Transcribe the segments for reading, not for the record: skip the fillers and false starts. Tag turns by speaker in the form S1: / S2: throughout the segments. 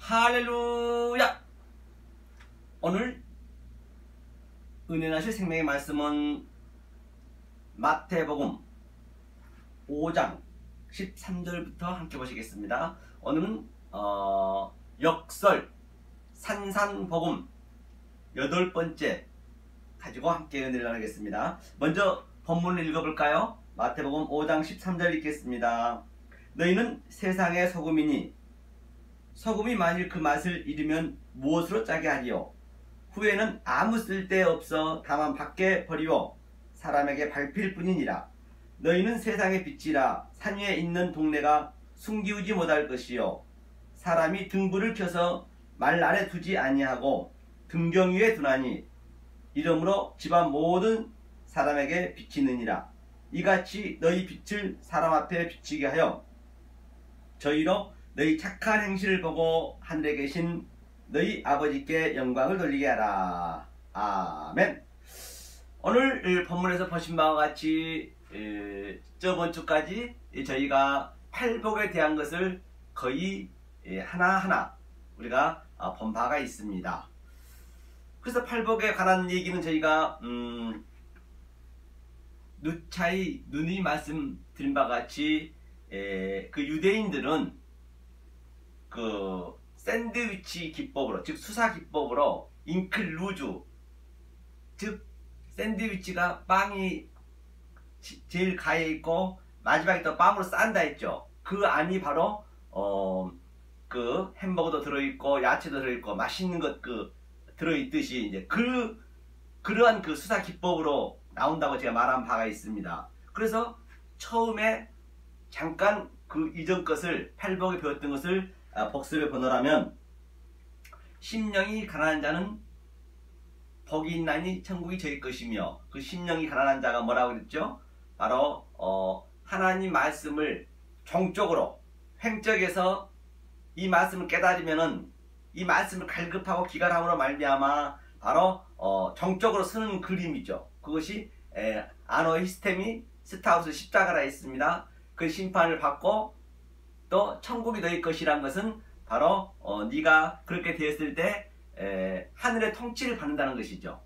S1: 할렐루야! 오늘 은혜나실 생명의 말씀은 마태복음 5장 13절부터 함께 보시겠습니다. 오늘은 역설 산산복음 8번째 가지고 함께 은혜를 나누겠습니다. 먼저 본문을 읽어볼까요? 마태복음 5장 13절 읽겠습니다. 너희는 세상의 소금이니 소금이 만일 그 맛을 잃으면 무엇으로 짜게 하리요? 후에는 아무 쓸데없어 다만 밖에 버리워 사람에게 밟힐 뿐이니라. 너희는 세상의 빛이라. 산 위에 있는 동네가 숨기우지 못할 것이요 사람이 등불을 켜서 말 아래 두지 아니하고 등경 위에 두나니 이러므로 집안 모든 사람에게 비치느니라. 이같이 너희 빛을 사람 앞에 비치게 하여 저희로 너희 착한 행실을 보고 하늘에 계신 너희 아버지께 영광을 돌리게 하라. 아멘. 오늘 본문에서 보신 바와 같이 저번 주까지 저희가 팔복에 대한 것을 거의 하나하나 우리가 본 바가 있습니다. 그래서 팔복에 관한 얘기는 저희가 누누이 말씀드린 바와 같이 그 유대인들은 그 샌드위치 기법으로, 즉 수사 기법으로 잉클루즈, 즉 샌드위치가 빵이 제일 가에 있고 마지막에 또 빵으로 싼다 했죠. 그 안이 바로 그 햄버거도 들어있고 야채도 들어있고 맛있는 것 들어있듯이 이제 그러한 그 수사 기법으로 나온다고 제가 말한 바가 있습니다. 그래서 처음에 잠깐 그 이전 것을 팔복에 배웠던 것을 복습해 보노라면 심령이 가난한 자는 복이 있나니 천국이 저희 것이며, 그 심령이 가난한 자가 뭐라고 그랬죠? 바로 하나님 말씀을 종적으로 횡적해서 이 말씀을 깨달으면은 이 말씀을 갈급하고 기갈함으로 말미암아 바로 정적으로 쓰는 그림이죠. 그것이 아노히스테미 스타우스 십자가라 있습니다. 그 심판을 받고 또 천국이 너희 것이란 것은 바로 네가 그렇게 되었을 때 하늘의 통치를 받는다는 것이죠.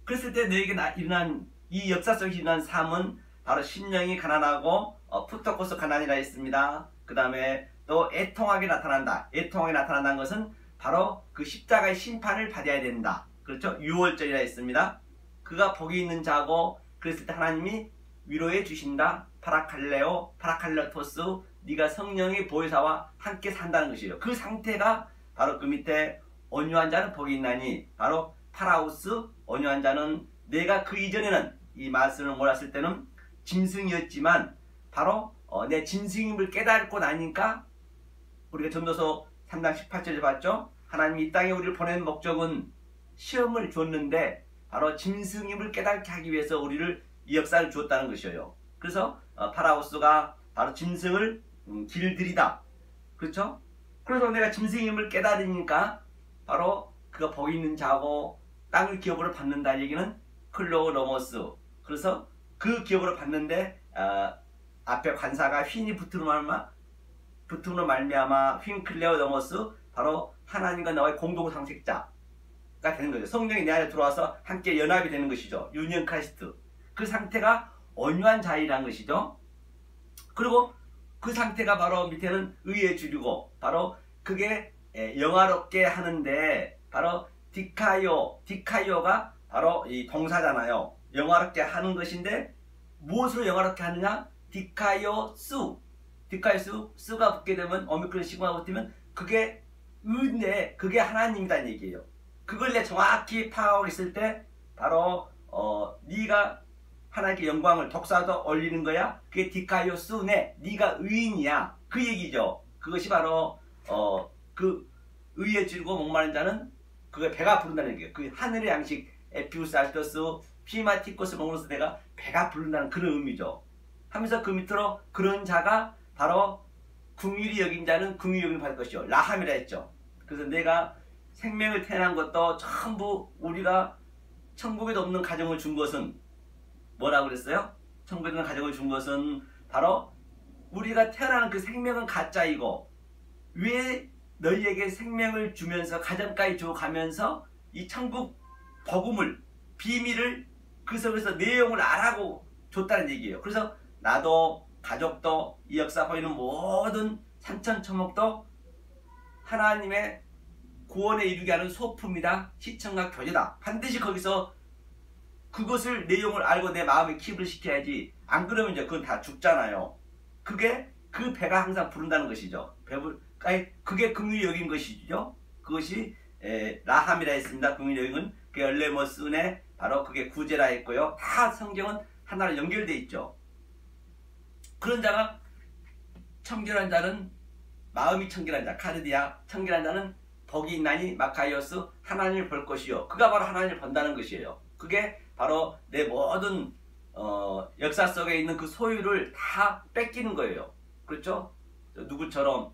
S1: 그랬을 때 너에게 일어난 이 역사 속에 일어난 삶은 바로 심령이 가난하고 푸토코스 가난이라 했습니다. 그 다음에 또 애통하게 나타난다. 애통하게 나타난다는 것은 바로 그 십자가의 심판을 받아야 된다. 그렇죠? 유월절이라 했습니다. 그가 복이 있는 자고, 그랬을 때 하나님이 위로해 주신다. 파라칼레오, 파라칼레토스, 네가 성령의 보혜사와 함께 산다는 것이에요. 그 상태가 바로 그 밑에 온유한 자는 복이 있나니, 바로 파라우스, 온유한 자는 내가 그 이전에는 이 말씀을 몰랐을 때는 짐승이었지만 바로 내 짐승임을 깨닫고 나니까, 우리가 전도서 3장 18절에 봤죠? 하나님이 이 땅에 우리를 보낸 목적은 시험을 줬는데 바로 짐승임을 깨닫게 하기 위해서 우리를 이 역사를 주었다는 것이에요. 그래서 파라우스가 바로 짐승을 길들이다. 그렇죠? 그래서 내가 짐승임을 깨달으니까 바로 그가 복이 있는 자고 땅을 기업으로 받는다 얘기는 클로노모스. 그래서 그 기업으로 받는데 앞에 관사가 휜이 붙음으로 말미암아 휜 클레오노모스, 바로 하나님과 나와의 공동 상식자가 되는 거죠. 성령이 내 안에 들어와서 함께 연합이 되는 것이죠. 유니언 크라이스트. 그 상태가 온유한 자이라는 것이죠. 그리고 그 상태가 바로 밑에는 의에 줄이고, 바로 그게 영화롭게 하는데 바로 디카이오가 바로 이 동사잖아요. 영화롭게 하는 것인데 무엇으로 영화롭게 하느냐? 디카이오스가 붙게 되면, 오미크론 시그마가 붙으면 그게 의인데 그게 하나님이라는 얘기예요. 그걸 내 정확히 파악하고 있을 때 바로 네가 하나님께 영광을 독사도 올리는 거야. 그게 디카이오스네, 네가 의인이야, 그 얘기죠. 그것이 바로 그 의에 줄이고 목마른 자는 그게 배가 부른다는 얘기예요. 그 하늘의 양식 에피우스 알토스 피마티코스 먹으로서 내가 배가 부른다는 그런 의미죠. 하면서 그 밑으로 그런 자가 바로 긍휼히 여긴 자는 긍휼히 여김을 받을 것이요 라함이라 했죠. 그래서 내가 생명을 태어난 것도 전부 우리가 천국에도 없는 가정을 준 것은 뭐라고 그랬어요? 천국에 없는 가정을 준 것은 바로 우리가 태어나는 그 생명은 가짜이고 왜 너희에게 생명을 주면서 가정까지 줘가면서 이 천국 복음을 비밀을 그 속에서 내용을 알아고 줬다는 얘기예요. 그래서 나도 가족도 이 역사 보이는 모든 산천초목도 하나님의 구원에 이르게 하는 소품이다. 시청과 교제다. 반드시 거기서 그것을 내용을 알고 내 마음에 킵을 시켜야지. 안 그러면 이제 그건 다 죽잖아요. 그게 그 배가 항상 부른다는 것이죠. 그게 긍휼히 여긴 것이죠. 그것이 라함이라 했습니다. 긍휼히 여긴 건 그 엘레모스은에 바로 그게 구제라 했고요. 다 성경은 하나로 연결되어 있죠. 그런 자가 청결한 자는 마음이 청결한 자 카르디아 청결한 자는 복이 있나니 마카이오스 하나님을 볼 것이요. 그가 바로 하나님을 본다는 것이에요. 그게 바로 내 모든 역사 속에 있는 그 소유를 다 뺏기는 거예요. 그렇죠? 누구처럼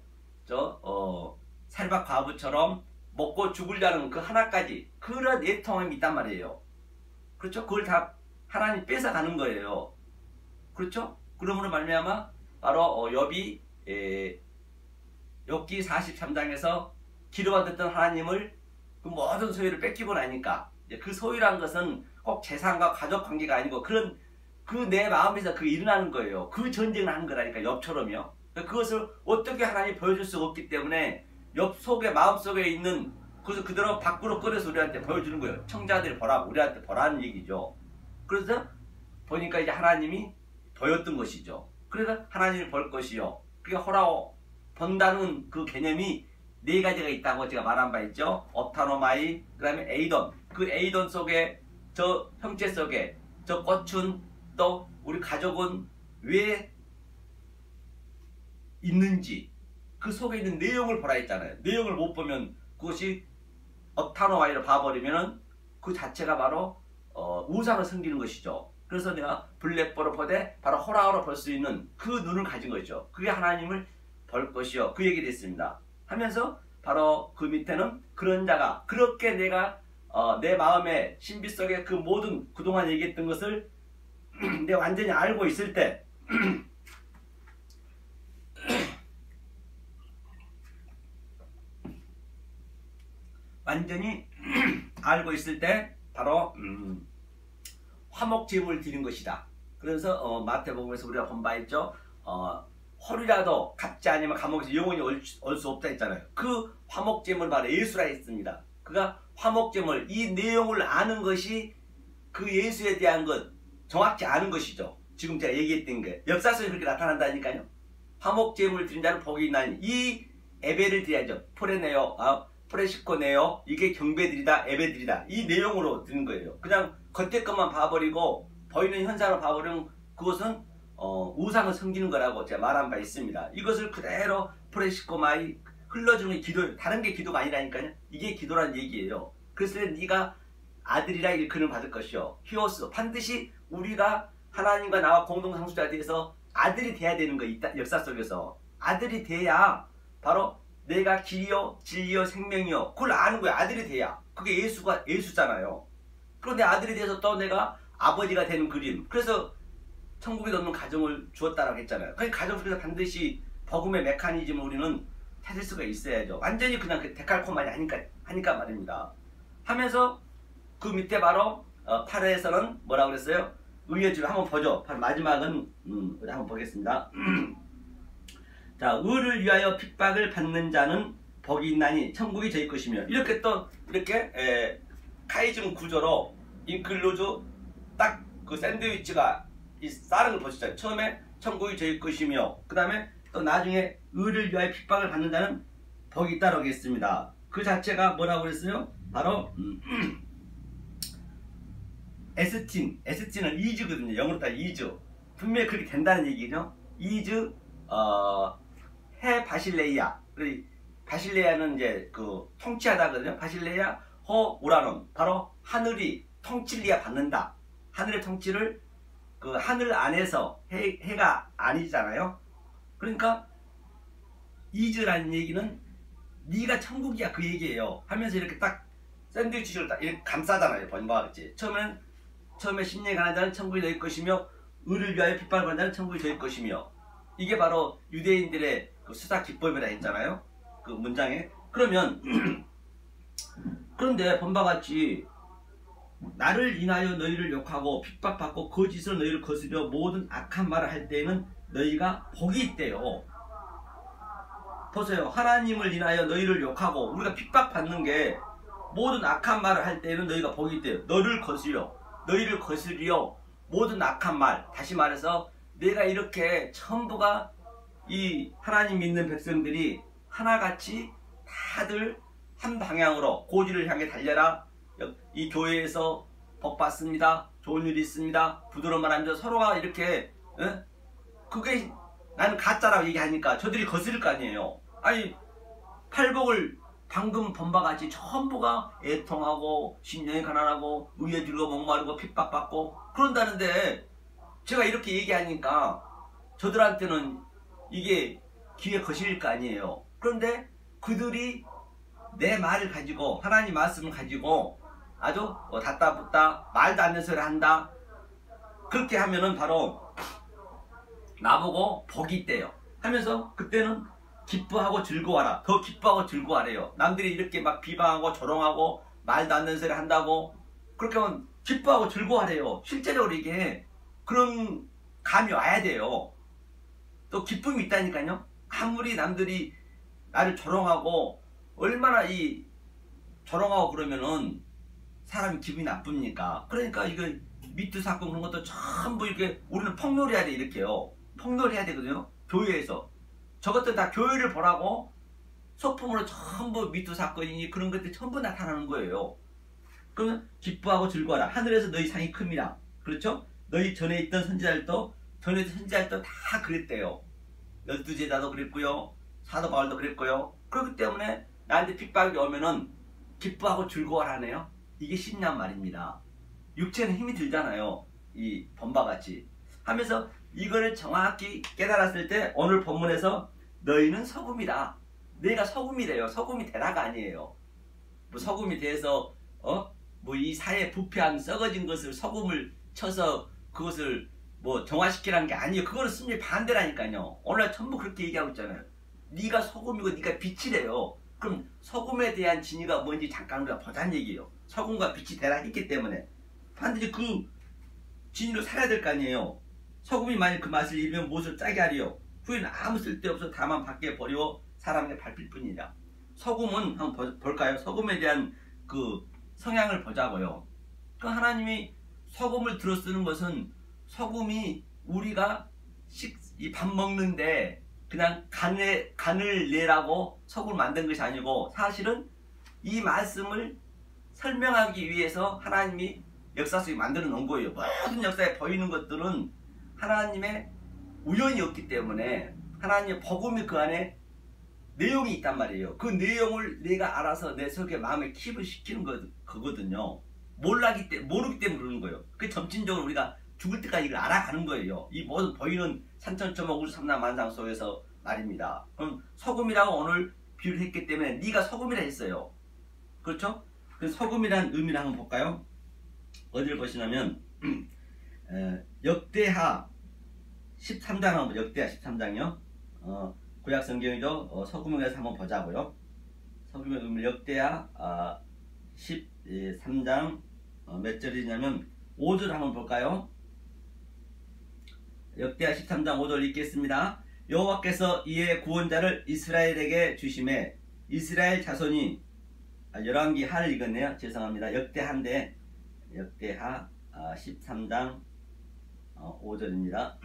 S1: 살박 과부처럼 먹고 죽으려는 그 하나까지 그런 애통함이 있단 말이에요. 그렇죠? 그걸 다 하나님 뺏어가는 거예요. 그렇죠? 그러므로 말미암아 바로 욥이 욥기 43장에서 기도받았던 하나님을 그 모든 소유를 뺏기고 나니까 그 소유란 것은 꼭 재산과 가족 관계가 아니고 그런 그 내 마음에서 그 일어나는 거예요. 그 전쟁을 하는 거라니까 욥처럼요. 그것을 어떻게 하나님이 보여줄 수가 없기 때문에 욥 속에 마음속에 있는 그것을 그대로 밖으로 꺼내서 우리한테 보여주는 거예요. 청자들이 보라고 우리한테 보라는 얘기죠. 그래서 보니까 이제 하나님이 보였던 것이죠. 그래서 하나님을 볼 것이요. 그게 호라오 본다는 그 개념이 네 가지가 있다고 제가 말한 바 있죠. 업타노마이 그 다음에 에이돈 그 에이돈 속에 저 형체 속에 저 꽃은 또 우리 가족은 왜 있는지 그 속에 있는 내용을 보라 했잖아요. 내용을 못 보면 그것이 업타노마이로 봐버리면 그 자체가 바로 우상을 섬기는 것이죠. 그래서 내가 블랙보로 보되 바로 호라오로 볼 수 있는 그 눈을 가진 거죠. 그게 하나님을 볼 것이요. 그 얘기를 했습니다. 하면서 바로 그 밑에는 그런 자가 그렇게 내가 내 마음의 신비 속에 그 모든 그동안 얘기했던 것을 내가 완전히 알고 있을 때 완전히 알고 있을 때 바로 화목제물을 드린 것이다. 그래서 마태복음에서 우리가 본 바 있죠. 홀이라도 갚지 않으면 감옥에서 영원히 올 수 없다 했잖아요. 그 화목제물 바로 예수라 했습니다. 그가 화목제물 이 내용을 아는 것이 그 예수에 대한 것 정확히 아는 것이죠. 지금 제가 얘기했던 게 역사 속에 그렇게 나타난다니까요. 화목제물 드린 자는 복이 있나니 이 예배를 드려야죠. 프레시코네요 이게 경배드리다 예배드리다 이 내용으로 드는 거예요. 그냥 겉에 것만 봐버리고 보이는 현상을 봐버리면 그것은 우상을 섬기는 거라고 제가 말한 바 있습니다. 이것을 그대로 프레시코마이 흘러주는 게 기도예요. 다른 게 기도가 아니라니까요. 이게 기도라는 얘기예요. 그래서 네가 아들이라 일컬음을 받을 것이요. 히오스 반드시 우리가 하나님과 나와 공동상수자에 대해서 아들이 돼야 되는 거 있다. 역사 속에서 아들이 돼야 바로 내가 길이요 진리요 생명이요 그걸 아는 거야. 아들이 돼야 그게 예수잖아요. 그런데 아들이 돼서 또 내가 아버지가 되는 그림. 그래서 천국에 넣는 가정을 주었다라고 했잖아요. 그러니까 가정 속에서 반드시 복음의 메커니즘을 우리는 찾을 수가 있어야죠. 완전히 그냥 그 데칼코마니 하니까 말입니다. 하면서 그 밑에 바로 8회에서는 뭐라고 그랬어요? 의의 줄 한번 보죠. 마지막은 우리 한번 보겠습니다. 자, 의를 위하여 핍박을 받는 자는 복이 있나니 천국이 저희 것이며 이렇게 또 이렇게 카이즘 구조로 인클루즈 딱 그 샌드위치가 이 싸는 걸 보시죠. 처음에 천국이 저희 것이며 그 다음에 또 나중에 의를 위하여 핍박을 받는 자는 복이 있다라고 했습니다. 그 자체가 뭐라고 그랬어요? 바로 에스틴은 이즈거든요. 영어로 따라 이즈. 분명히 그렇게 된다는 얘기죠. 이즈 해 바실레이아. 바실레이아는 이제 그 통치하다거든요. 바실레이아 호 우라논. 바로 하늘이 통치를 받는다. 하늘의 통치를 그 하늘 안에서 해가 아니잖아요. 그러니까 이즈라는 얘기는 네가 천국이야 그 얘기예요. 하면서 이렇게 딱 샌드위치를 딱 이렇게 감싸잖아요. 번바와 같이. 처음에 심령에 가는 자는 천국이 너희 것이며 의를 위하여 핍박을 받는 자는 천국이 저희 것이며 이게 바로 유대인들의 그 수사 기법이라 했잖아요. 그 문장에. 그러면 그런데 본바 같이 나를 인하여 너희를 욕하고 핍박받고 거짓으로 너희를 거스려 모든 악한 말을 할 때에는 너희가 복이 있대요. 보세요. 하나님을 인하여 너희를 욕하고 우리가 핍박받는 게 모든 악한 말을 할 때에는 너희가 복이 있대요. 너희를 거스려 모든 악한 말. 다시 말해서 내가 이렇게 전부가 이 하나님 믿는 백성들이 하나같이 다들 한 방향으로 고지를 향해 달려라. 이 교회에서 복 받습니다. 좋은 일이 있습니다. 부드러운 말하면서 서로가 이렇게 그게 나는 가짜라고 얘기하니까 저들이 거스릴 거 아니에요. 아니 팔복을 방금 본 바같이 전부가 애통하고 심령이 가난하고 의에 들고 목마르고 핍박받고 그런다는데 제가 이렇게 얘기하니까 저들한테는 이게 귀에 거슬릴 거 아니에요. 그런데 그들이 내 말을 가지고 하나님 말씀을 가지고 아주 닫다붙다 말도 안 되는 소리 한다. 그렇게 하면은 바로 나보고 복이 있대요 하면서 그때는 기뻐하고 즐거워하라. 더 기뻐하고 즐거워하래요. 남들이 이렇게 막 비방하고 조롱하고 말도 안 되는 소리 한다고 그렇게 하면 기뻐하고 즐거워하래요. 실제적으로 이게 그런 감이 와야 돼요. 또 기쁨이 있다니까요. 아무리 남들이 나를 조롱하고 얼마나 이 조롱하고 그러면은 사람이 기분이 나쁩니까? 그러니까 이거 미투 사건 그런 것도 전부 이렇게 우리는 폭로해야 돼. 이렇게요. 폭로해야 되거든요. 교회에서. 저것들 다 교회를 보라고 소품으로 전부 미투 사건이니 그런 것들이 전부 나타나는 거예요. 그러면 기뻐하고 즐거워라. 하늘에서 너희 상이 큽니다. 그렇죠? 너희 전에 있던 선지자들도 다 그랬대요. 12제자도 그랬고요. 사도 바울도 그랬고요. 그렇기 때문에 나한테 핍박이 오면은 기뻐하고 즐거워하네요. 이게 신념 말입니다. 육체는 힘이 들잖아요. 이 범바같이 하면서 이거를 정확히 깨달았을 때 오늘 본문에서 너희는 소금이다. 너희가 소금이래요. 소금이 되라가 아니에요. 뭐 소금이 돼서 뭐 이 사회에 부패한 썩어진 것을 소금을 쳐서 그것을 뭐 정화시키라는 게 아니에요. 그거는 순전히 반대라니까요. 오늘 전부 그렇게 얘기하고 있잖아요. 네가 소금이고 네가 빛이래요. 그럼 소금에 대한 진위가 뭔지 잠깐 우리가 보자는 얘기예요. 소금과 빛이 되라 했기 때문에 반드시 그 진위로 살아야 될 거 아니에요. 소금이 만약 그 맛을 잃으면 무엇을 짜게 하리요. 후에는 아무 쓸데없어 다만 밖에 버리고 사람에게 밟힐 뿐이라. 소금은 한번 볼까요? 소금에 대한 그 성향을 보자고요. 그 하나님이 소금을 들어 쓰는 것은 소금이 우리가 이 밥 먹는데 그냥 간을 내라고 소금을 만든 것이 아니고 사실은 이 말씀을 설명하기 위해서 하나님이 역사 속에 만들어 놓은 거예요. 모든 역사에 보이는 것들은 하나님의 우연이 없기 때문에 하나님의 복음이 그 안에 내용이 있단 말이에요. 그 내용을 내가 알아서 내 속에 마음에 킵을 시키는 거거든요. 모르기 때문에 그러는 거예요. 그 점진적으로 우리가 죽을 때까지 이걸 알아가는 거예요. 이 모든 보이는 산천초목 우주삼라 만상 속에서 말입니다. 그럼 소금이라고 오늘 비유를 했기 때문에 네가 소금이라 했어요. 그렇죠? 그 소금이라는 의미를 한번 볼까요? 어디를 보시냐면 역대하 13장 한번 역대하 13장이요. 구약 성경이죠. 소금에 대해서 한번 보자고요. 소금의 의미 역대하 13장 몇 절이냐면 5절 한번 볼까요? 역대하 13장 5절 읽겠습니다. 여호와께서 이에 구원자를 이스라엘에게 주심에 이스라엘 자손이 열왕기 하를 읽었네요. 죄송합니다. 역대하인데 역대하 13장 5절입니다.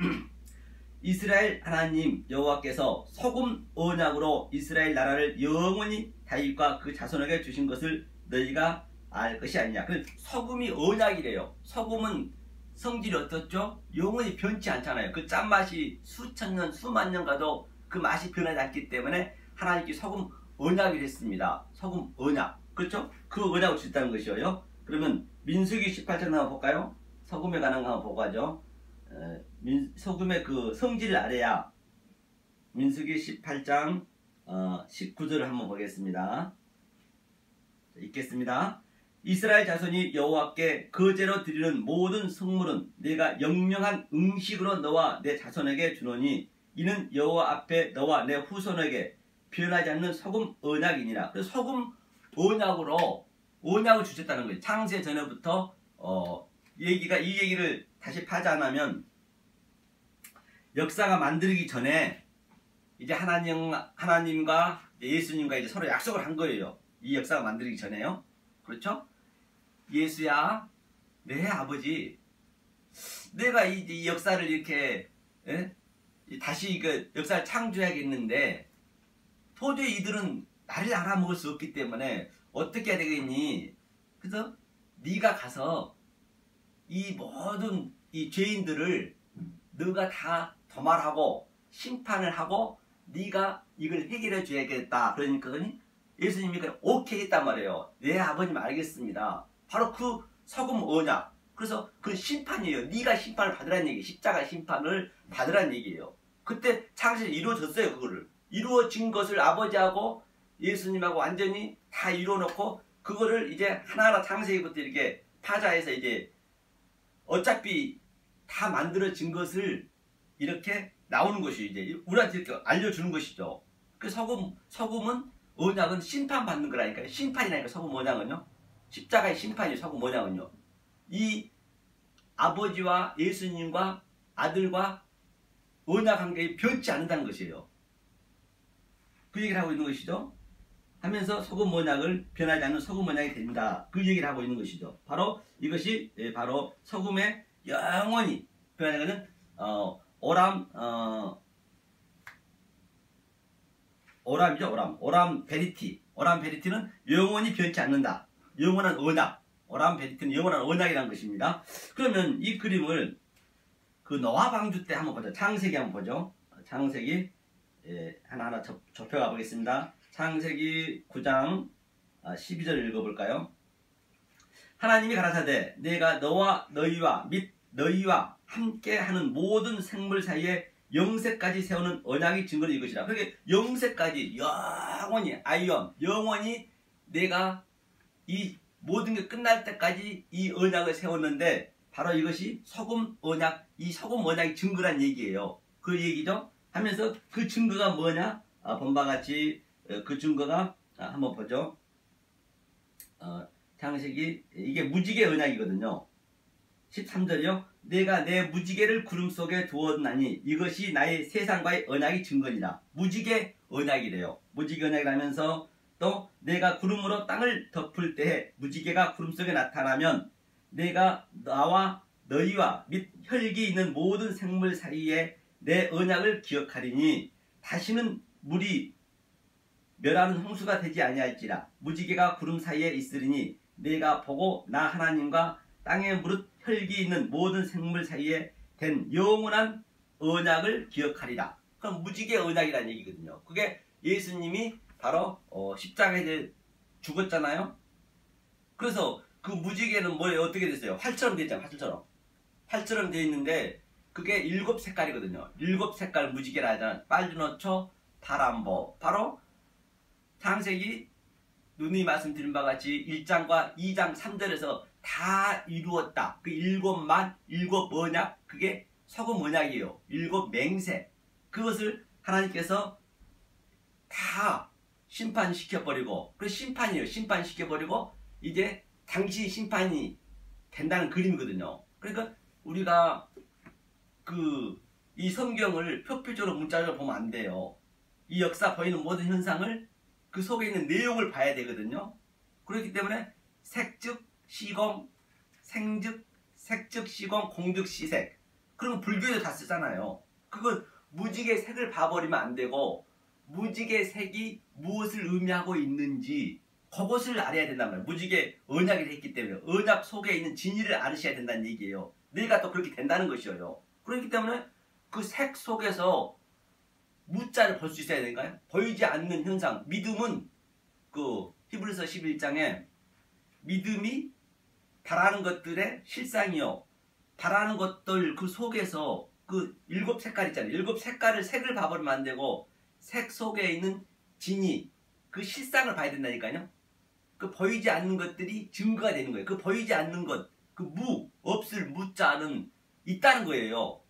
S1: 이스라엘 하나님 여호와께서 소금 언약으로 이스라엘 나라를 영원히 다윗과 그 자손에게 주신 것을 너희가 알 것이 아니냐. 소금이 언약이래요. 소금은 성질이 어떻죠? 영원히 변치 않잖아요. 그 짠맛이 수천 년 수만 년 가도 그 맛이 변하지 않기 때문에 하나님께 소금 언약이 됐습니다. 소금 언약. 그렇죠? 그 언약을 주셨다는 것이에요. 그러면 민수기 18장 한번 볼까요? 소금에 관한 거 한번 보고 하죠. 소금의 그 성질을 알아야 민수기 18장 19절을 한번 보겠습니다. 읽겠습니다. 이스라엘 자손이 여호와께 거제로 드리는 모든 성물은 내가 영영한 음식으로 너와 내 자손에게 주노니 이는 여호와 앞에 너와 내 후손에게 변하지 않는 소금 언약이니라. 그래서 소금 언약으로 언약을 주셨다는 거예요. 창세 전에부터 이 얘기를 다시 파자하면 역사가 만들기 전에 이제 하나님과 예수님과 이제 서로 약속을 한 거예요. 이 역사가 만들기 전에요. 그렇죠? 예수야, 내 아버지, 내가 이 역사를 이렇게 다시 그 역사를 창조해야겠는데 도저히 이들은 나를 알아먹을 수 없기 때문에 어떻게 해야 되겠니? 그래서 네가 가서 이 모든 이 죄인들을 너가 다 도말하고 심판을 하고 네가 이걸 해결해 줘야겠다. 그러니까 예수님이 오케이 했단 말이에요. 네 아버님 알겠습니다. 바로 그 소금 언약. 그래서 그 심판이에요. 네가 심판을 받으라는 얘기예요. 십자가 심판을 받으라는 얘기예요. 그때 창세기 이루어졌어요. 그거를 이루어진 것을 아버지하고 예수님하고 완전히 다 이루어놓고 그거를 이제 하나하나 창세기부터 이렇게 파자해서 이제 어차피 다 만들어진 것을 이렇게 나오는 것이 이제 우리한테 이렇게 알려주는 것이죠. 그 소금은 언약은 심판받는 거라니까요. 심판이라니까 소금 언약은요. 십자가의 심판이 소금 언약은요. 이 아버지와 예수님과 아들과 언약 관계에 변치 않는다는 것이에요. 그 얘기를 하고 있는 것이죠. 하면서 소금 언약을 변하지 않는 소금 언약이 됩니다. 그 얘기를 하고 있는 것이죠. 바로 이것이 바로 소금의 영원히 변하는 것은 오람 베리티. 오람 베리티는 영원히 변치 않는다. 영원한 언약. 오람 베리티는 영원한 언약이라는 것입니다. 그러면 이 그림을 그 노아 방주 때 한번 보죠. 창세기 한번 보죠. 창세기 하나하나 좁혀가 보겠습니다. 창세기 9장 12절 읽어볼까요? 하나님이 가라사대 내가 너와 너희와 및 너희와 함께하는 모든 생물 사이에 영세까지 세우는 언약의 증거는 이것이라. 그러니까 영세까지 영원히 아이언 영원히 내가 이 모든 게 끝날 때까지 이 언약을 세웠는데 바로 이것이 소금 언약, 이 소금 언약의 증거란 얘기예요. 그 얘기죠. 하면서 그 증거가 뭐냐? 본바 같이 그 증거가 한번 보죠. 창세기 이게 무지개 언약이거든요. 13절이요. 내가 내 무지개를 구름 속에 두었나니 이것이 나의 세상과의 언약의 증거니라. 무지개 언약이래요. 무지개 언약이라면서 또 내가 구름으로 땅을 덮을 때에 무지개가 구름 속에 나타나면 내가 나와 너희와 및 혈기 있는 모든 생물 사이에 내 언약을 기억하리니 다시는 물이 멸하는 홍수가 되지 아니할지라. 무지개가 구름 사이에 있으리니 내가 보고 나 하나님과 땅에 무릇 혈기 있는 모든 생물 사이에 된 영원한 언약을 기억하리라. 그럼 무지개 언약이라는 얘기거든요. 그게 예수님이 바로 십자가에 죽었잖아요. 그래서 그 무지개는 뭐예요? 어떻게 됐어요? 활처럼 되어 있잖아요. 활처럼 되어 있는데 그게 7색깔이거든요. 7색깔 무지개라 하잖아요. 빨주노초, 파란보. 바로 창세기 누누이 말씀드린 바와 같이 1장과 2장 3절에서 다 이루었다. 그 7 언약, 그게 소금 언약이에요. 7맹세. 그것을 하나님께서 다 심판시켜버리고, 그 심판이에요. 심판시켜버리고 이제 당시 심판이 된다는 그림이거든요. 그러니까 우리가 이 성경을 표피적으로 문자적으로 보면 안 돼요. 이 역사 보이는 모든 현상을 그 속에 있는 내용을 봐야 되거든요. 그렇기 때문에 색즉 시공, 생즉, 색즉 시공, 공즉 시색. 그런 거 불교에도 다 쓰잖아요. 그건 무지개 색을 봐버리면 안 되고 무지개 색이 무엇을 의미하고 있는지 그것을 알아야 된단 말이에요. 무지개 언약이 됐기 때문에 언약 속에 있는 진리를 알으셔야 된다는 얘기예요. 너희가 또 그렇게 된다는 것이에요. 그렇기 때문에 그 색 속에서 무자를 볼 수 있어야 되니까요. 보이지 않는 현상, 믿음은 그 히브리서 11장에 믿음이 바라는 것들의 실상이요. 바라는 것들 그 속에서 그 7색깔 있잖아요. 7색깔을 색을 봐버리면 안 되고 색 속에 있는 진이 그 실상을 봐야 된다니까요. 그 보이지 않는 것들이 증거가 되는 거예요. 그 보이지 않는 것, 그 없을 무자는 있다는 거예요.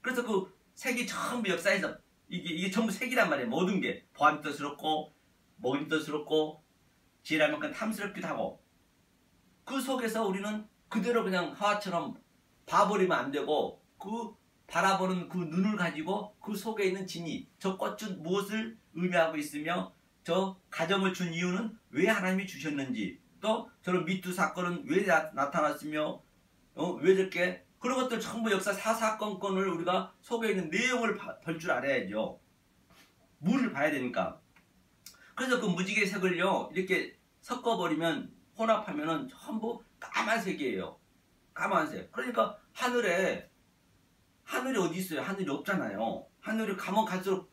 S1: 그래서 그 색이 전부 역사에서 이게 전부 색이란 말이에요. 모든 게 보암 뜻스럽고 먹임 뜻스럽고 지혜랄 만큼 탐스럽기도 하고 그 속에서 우리는 그대로 그냥 하와처럼 봐버리면 안 되고 그 바라보는 그 눈을 가지고 그 속에 있는 진이 저 꽃은 무엇을 의미하고 있으며 저 가정을 준 이유는 왜 하나님이 주셨는지 또 저런 미투 사건은 왜 나타났으며 왜 저렇게 그런 것들 전부 역사 사사건건을 우리가 속에 있는 내용을 볼 줄 알아야죠. 물을 봐야 되니까. 그래서 그 무지개 색을요 이렇게 섞어버리면 혼합하면은 전부 까만색이에요. 까만색. 그러니까 하늘이 어디 있어요? 하늘이 없잖아요. 하늘이 가면 갈수록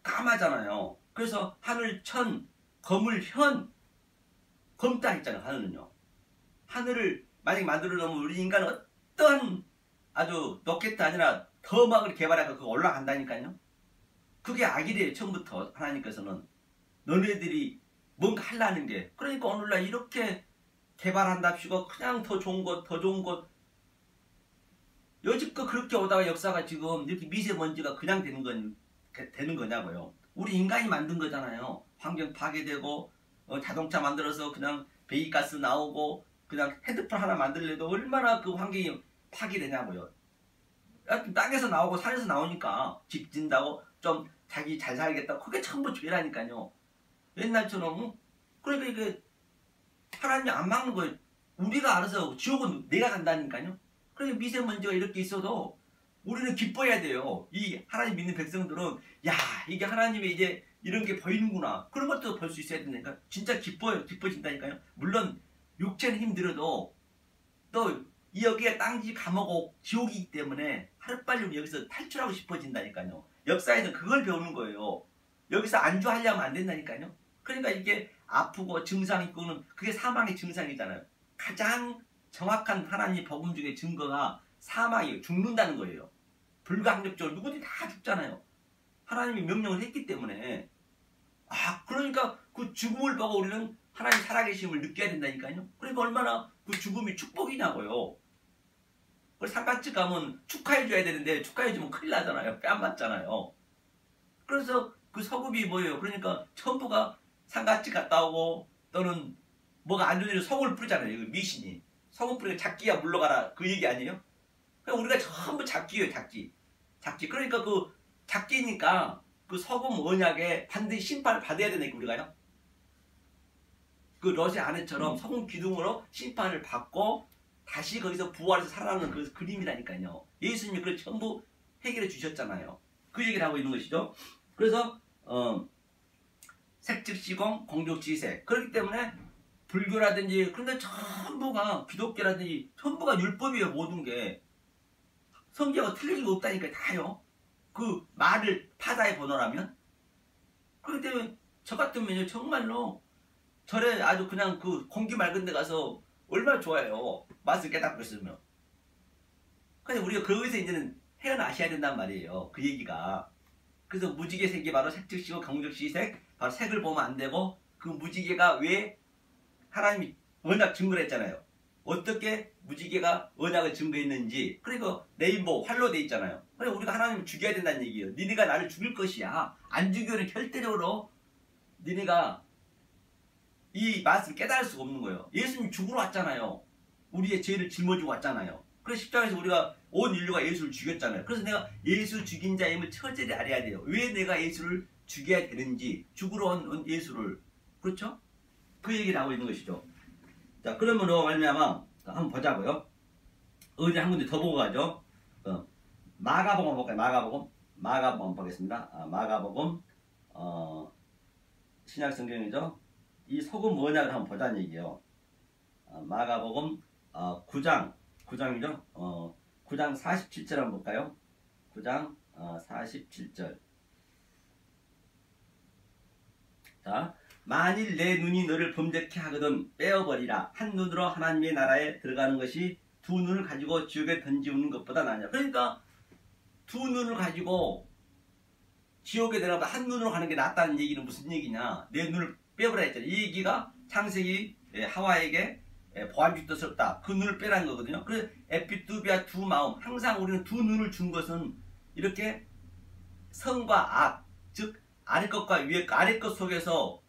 S1: 까마잖아요. 그래서 하늘천, 거물현, 검다 했잖아요. 하늘은요. 하늘을 만약에 만들어 놓으면 우리 인간은 어떤 아주 로켓도 아니라 더막을 개발해서 그거 올라간다니까요. 그게 악이래요. 처음부터 하나님께서는. 너네들이 뭔가 하려는 게. 그러니까 오늘날 이렇게 개발한답시고 그냥 더 좋은 것, 더 좋은 것. 여지껏 그렇게 오다가 역사가 지금 이렇게 미세먼지가 그냥 되는 거냐고요. 우리 인간이 만든 거잖아요. 환경 파괴되고 자동차 만들어서 그냥 배기가스 나오고 그냥 핸드폰 하나 만들려도 얼마나 그 환경이 파괴되냐고요. 땅에서 나오고 산에서 나오니까 집 짓는다고 좀 자기 잘 살겠다고 그게 전부 죄라니까요. 옛날처럼 그러니까 이게 하나님이 안 막는 거예요. 우리가 알아서 지옥은 내가 간다니까요. 그러니까 미세먼지가 이렇게 있어도 우리는 기뻐해야 돼요. 이 하나님 믿는 백성들은 야 이게 하나님의 이제 이런 게 보이는구나. 그런 것도 볼 수 있어야 된다니까. 진짜 기뻐진다니까요. 물론 육체는 힘들어도 또 여기에 땅지 감옥 지옥이기 때문에 하루빨리 여기서 탈출하고 싶어진다니까요. 역사에서 그걸 배우는 거예요. 여기서 안주하려면 안 된다니까요. 그러니까 이게 아프고 증상이 있고는 그게 사망의 증상이잖아요. 가장 정확한 하나님의 복음 중에 증거가 사망이에요. 죽는다는 거예요. 불가항력적으로 누구든지 다 죽잖아요. 하나님이 명령을 했기 때문에. 그러니까 그 죽음을 보고 우리는 하나님 살아계심을 느껴야 된다니까요. 그러니까 얼마나 그 죽음이 축복이냐고요. 그걸 상갓집 가면 축하해줘야 되는데 축하해주면 큰일 나잖아요. 뺨 맞잖아요. 그래서 그 서급이 뭐예요? 그러니까 전부가 상갓집 갔다 오고 또는 뭐가 안 좋은 일에 소금을 뿌리잖아요. 미신이. 소금 뿌리고 작기야 물러가라 그 얘기 아니에요? 그러니까 우리가 전부 작기예요. 작기. 그러니까 그 작기니까 그 소금 언약에 반드시 심판을 받아야 되니까 우리가요. 그 러시아 아내처럼 소금 기둥으로 심판을 받고 다시 거기서 부활해서 살아나는 그 그림이라니까요. 예수님이 그걸 전부 해결해 주셨잖아요. 그 얘기를 하고 있는 것이죠. 그래서 색즉시공 공족지색. 그렇기 때문에 불교라든지 그런데 전부가 기독교라든지 전부가 율법이에요. 모든 게. 성경과 틀린 게 없다니까 다요. 그 말을 파다에 번호라면. 그렇기 때문에 저 같으면요 정말로 절에 아주 그냥 그 공기 맑은 데 가서 얼마나 좋아요. 맛을 깨닫고 있으면. 근데 우리가 거기서 이제는 헤어나셔야 된단 말이에요. 그 얘기가. 그래서 무지개 색이 바로 색즉시고 강적시색. 바로 색을 보면 안 되고 그 무지개가 왜 하나님이 언약 증거를 했잖아요. 어떻게 무지개가 언약을 증거했는지. 그리고 레인보우 활로 돼 있잖아요. 그래서 우리가 하나님을 죽여야 된다는 얘기예요. 니네가 나를 죽일 것이야. 안 죽이면 절대적으로 니네가 이 말씀을 깨달을 수가 없는 거예요. 예수님이 죽으러 왔잖아요. 우리의 죄를 짊어지고 왔잖아요. 그래서 십자가에서 우리가 온 인류가 예수를 죽였잖아요. 그래서 내가 예수 죽인 자임을 처절히 알아야 돼요. 왜 내가 예수를 죽여야 되는지. 죽으러 온 예수를. 그렇죠? 그 얘기를 하고 있는 것이죠. 자, 그러므로 말미암아 한번 보자고요. 어디 한 군데 더 보고 가죠. 마가복음 볼까요? 마가복음 보겠습니다. 마가복음 신약 성경이죠. 이 소금 언약을 한번 보자는 얘기예요. 마가복음 9장이죠. 9장 47절 한번 볼까요? 9장 47절. 자, 만일 내 눈이 너를 범죄케 하거든 빼어버리라. 한 눈으로 하나님의 나라에 들어가는 것이 두 눈을 가지고 지옥에 던지우는 것보다 나으냐. 그러니까 두 눈을 가지고 지옥에 들어가다 한 눈으로 가는 게 낫다는 얘기는 무슨 얘기냐. 내 눈을 빼버려 했잖아요. 이 얘기가 창세기 하와에게 보암이 뜻스럽다. 그 눈을 빼라는 거거든요. 그래서 에피투비아 두 마음. 항상 우리는 두 눈을 준 것은 이렇게 선과 악, 즉 아래 것과 위에 것, 아래 것 속에서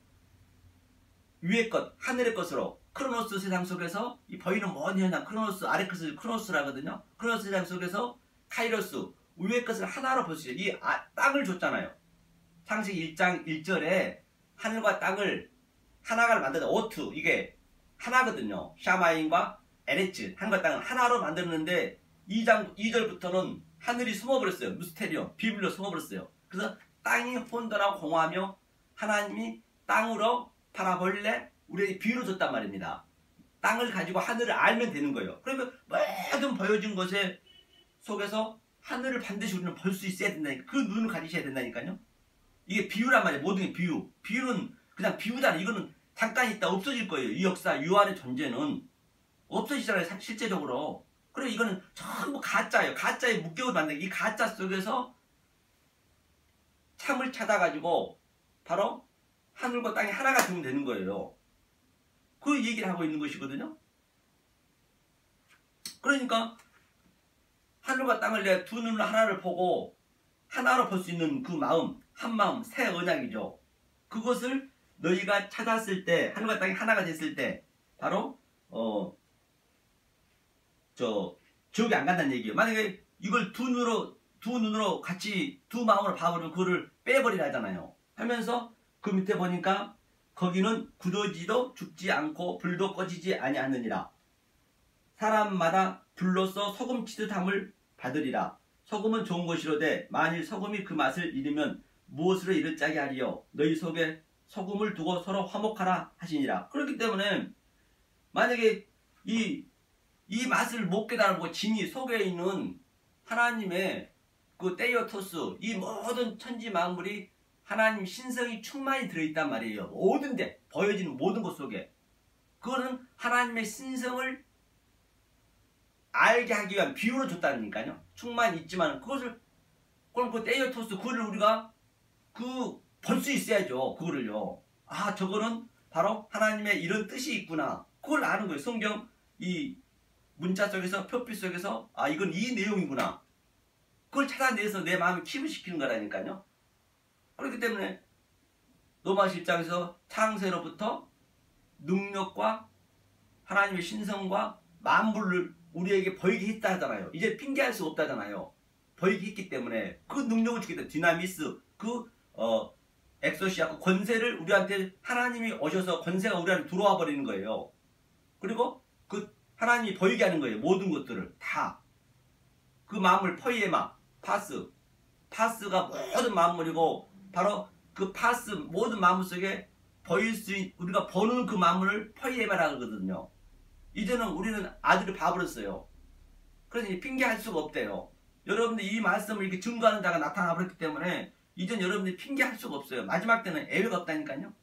S1: 위에 것, 하늘의 것으로 크로노스 세상 속에서 이 보이는 모든 현상, 크로노스 아래 것을 크로노스라거든요. 크로노스 세상 속에서 카이로스 위에 것을 하나로 볼 수 있어요. 땅을 줬잖아요. 창세기 1장 1절에 하늘과 땅을 하나가 만드는 오투, 이게 하나거든요. 샤마인과 에레츠, 하늘과 땅을 하나로 만들었는데 2절부터는 하늘이 숨어버렸어요. 무스테리온, 비밀로 숨어버렸어요. 그래서 땅이 혼돈하고 공허하며 하나님이 땅으로 바라볼래 우리에게 비유로 줬단 말입니다. 땅을 가지고 하늘을 알면 되는 거예요. 그러면 모든 보여진 것에 속에서 하늘을 반드시 우리는 볼 수 있어야 된다니까. 그 눈을 가지셔야 된다니까요. 이게 비유란 말이에요. 모든 게 비유. 비유는 그냥 비유다. 이거는 잠깐 있다 없어질 거예요. 이 역사, 유한의 존재는 없어지잖아요. 실제적으로. 그래 이거는 전부 가짜예요. 가짜에 묶여 만든 이 가짜 속에서 참을 찾아가지고 바로 하늘과 땅이 하나가 되면 되는 거예요. 그 얘기를 하고 있는 것이거든요. 그러니까 하늘과 땅을 내 두 눈으로 하나를 보고 하나로 볼 수 있는 그 마음, 한 마음, 새 언약이죠. 그것을 너희가 찾았을 때, 하늘과 땅이 하나가 됐을 때 바로 지옥에 안 간다는 얘기예요. 만약에 이걸 두 눈으로 같이 두 마음으로 봐버리면 그거를 빼버리라 하잖아요. 하면서 그 밑에 보니까 거기는 굳어지도 죽지 않고 불도 꺼지지 아니하느니라. 사람마다 불로써 소금 치듯함을 받으리라. 소금은 좋은 것이로되 만일 소금이 그 맛을 잃으면 무엇으로 이를 짜게 하리요. 너희 속에 소금을 두고 서로 화목하라 하시니라. 그렇기 때문에 만약에 이 맛을 못 깨달고 진이 속에 있는 하나님의 그 테이오토스, 이 모든 천지 만물이 하나님 신성이 충만히 들어있단 말이에요. 모든 데 보여지는 모든 것 속에 그거는 하나님의 신성을 알게 하기 위한 비유로 줬다니까요. 충만히 있지만 그것을 그럼 그 테이오토스 그거를 우리가 볼 수 있어야죠. 그거를요. 아 저거는 바로 하나님의 이런 뜻이 있구나. 그걸 아는 거예요. 성경 이 문자 속에서 표피 속에서 아 이건 이 내용이구나. 그걸 찾아내서 내 마음을 기부시키는 거라니까요. 그렇기 때문에 로마서 1장에서 창세로부터 능력과 하나님의 신성과 만물을 우리에게 보이게 했다 하잖아요. 이제 핑계할 수 없다잖아요. 보이게 했기 때문에 그 능력을 주겠다. 디나미스, 엑소시아, 그 권세를 우리한테 하나님이 오셔서 권세가 우리한테 들어와 버리는 거예요. 그리고 그 하나님이 보이게 하는 거예요. 모든 것들을 다. 그 마음을 포이에마, 파스가 모든 만물이고 바로 그 파스 모든 만물 속에 보일 수 우리가 보는 그 만물을 포이에마라고 하거든요. 이제는 우리는 아들을 봐버렸어요. 그래서 핑계할 수가 없대요. 여러분들 이 말씀을 이렇게 증거하는 자가 나타나 버렸기 때문에 이제는 여러분들이 핑계할 수가 없어요. 마지막 때는 애외가 없다니까요.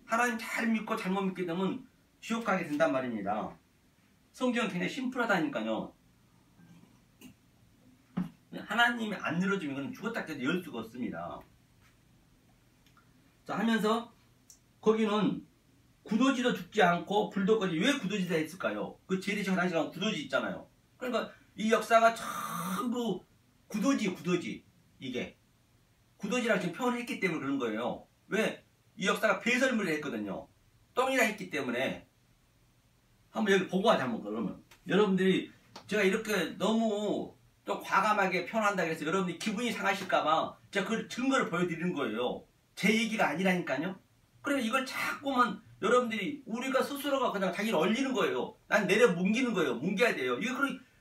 S1: 하나님 잘 믿고 잘못 믿게 되면 지옥 가게 된단 말입니다. 성경은 굉장히 심플하다니까요. 하나님이 안 열어주면 이건 죽었다 깨도 열 수가 없습니다. 자 하면서 거기는 굳어지도 죽지 않고 불도 꺼지. 왜 굳어지다 했을까요? 그 재래식 화장실은 굳어지 있잖아요. 그러니까 이 역사가 전부 굳어지 이게 굳어지라고 지금 표현을 했기 때문에 그런 거예요. 왜? 이 역사가 배설물을 했거든요. 똥이라 했기 때문에 한번 여기 보고 하자 한번 그러면 여러분들이 제가 이렇게 너무 또 과감하게 표현한다고 해서 여러분들이 기분이 상하실까봐 제가 그 증거를 보여드리는 거예요. 제 얘기가 아니라니까요. 그러면 이걸 자꾸만 여러분들이 우리가 스스로가 그냥 자기를 얼리는 거예요. 난 내려 뭉기는 거예요. 뭉개야 돼요. 이게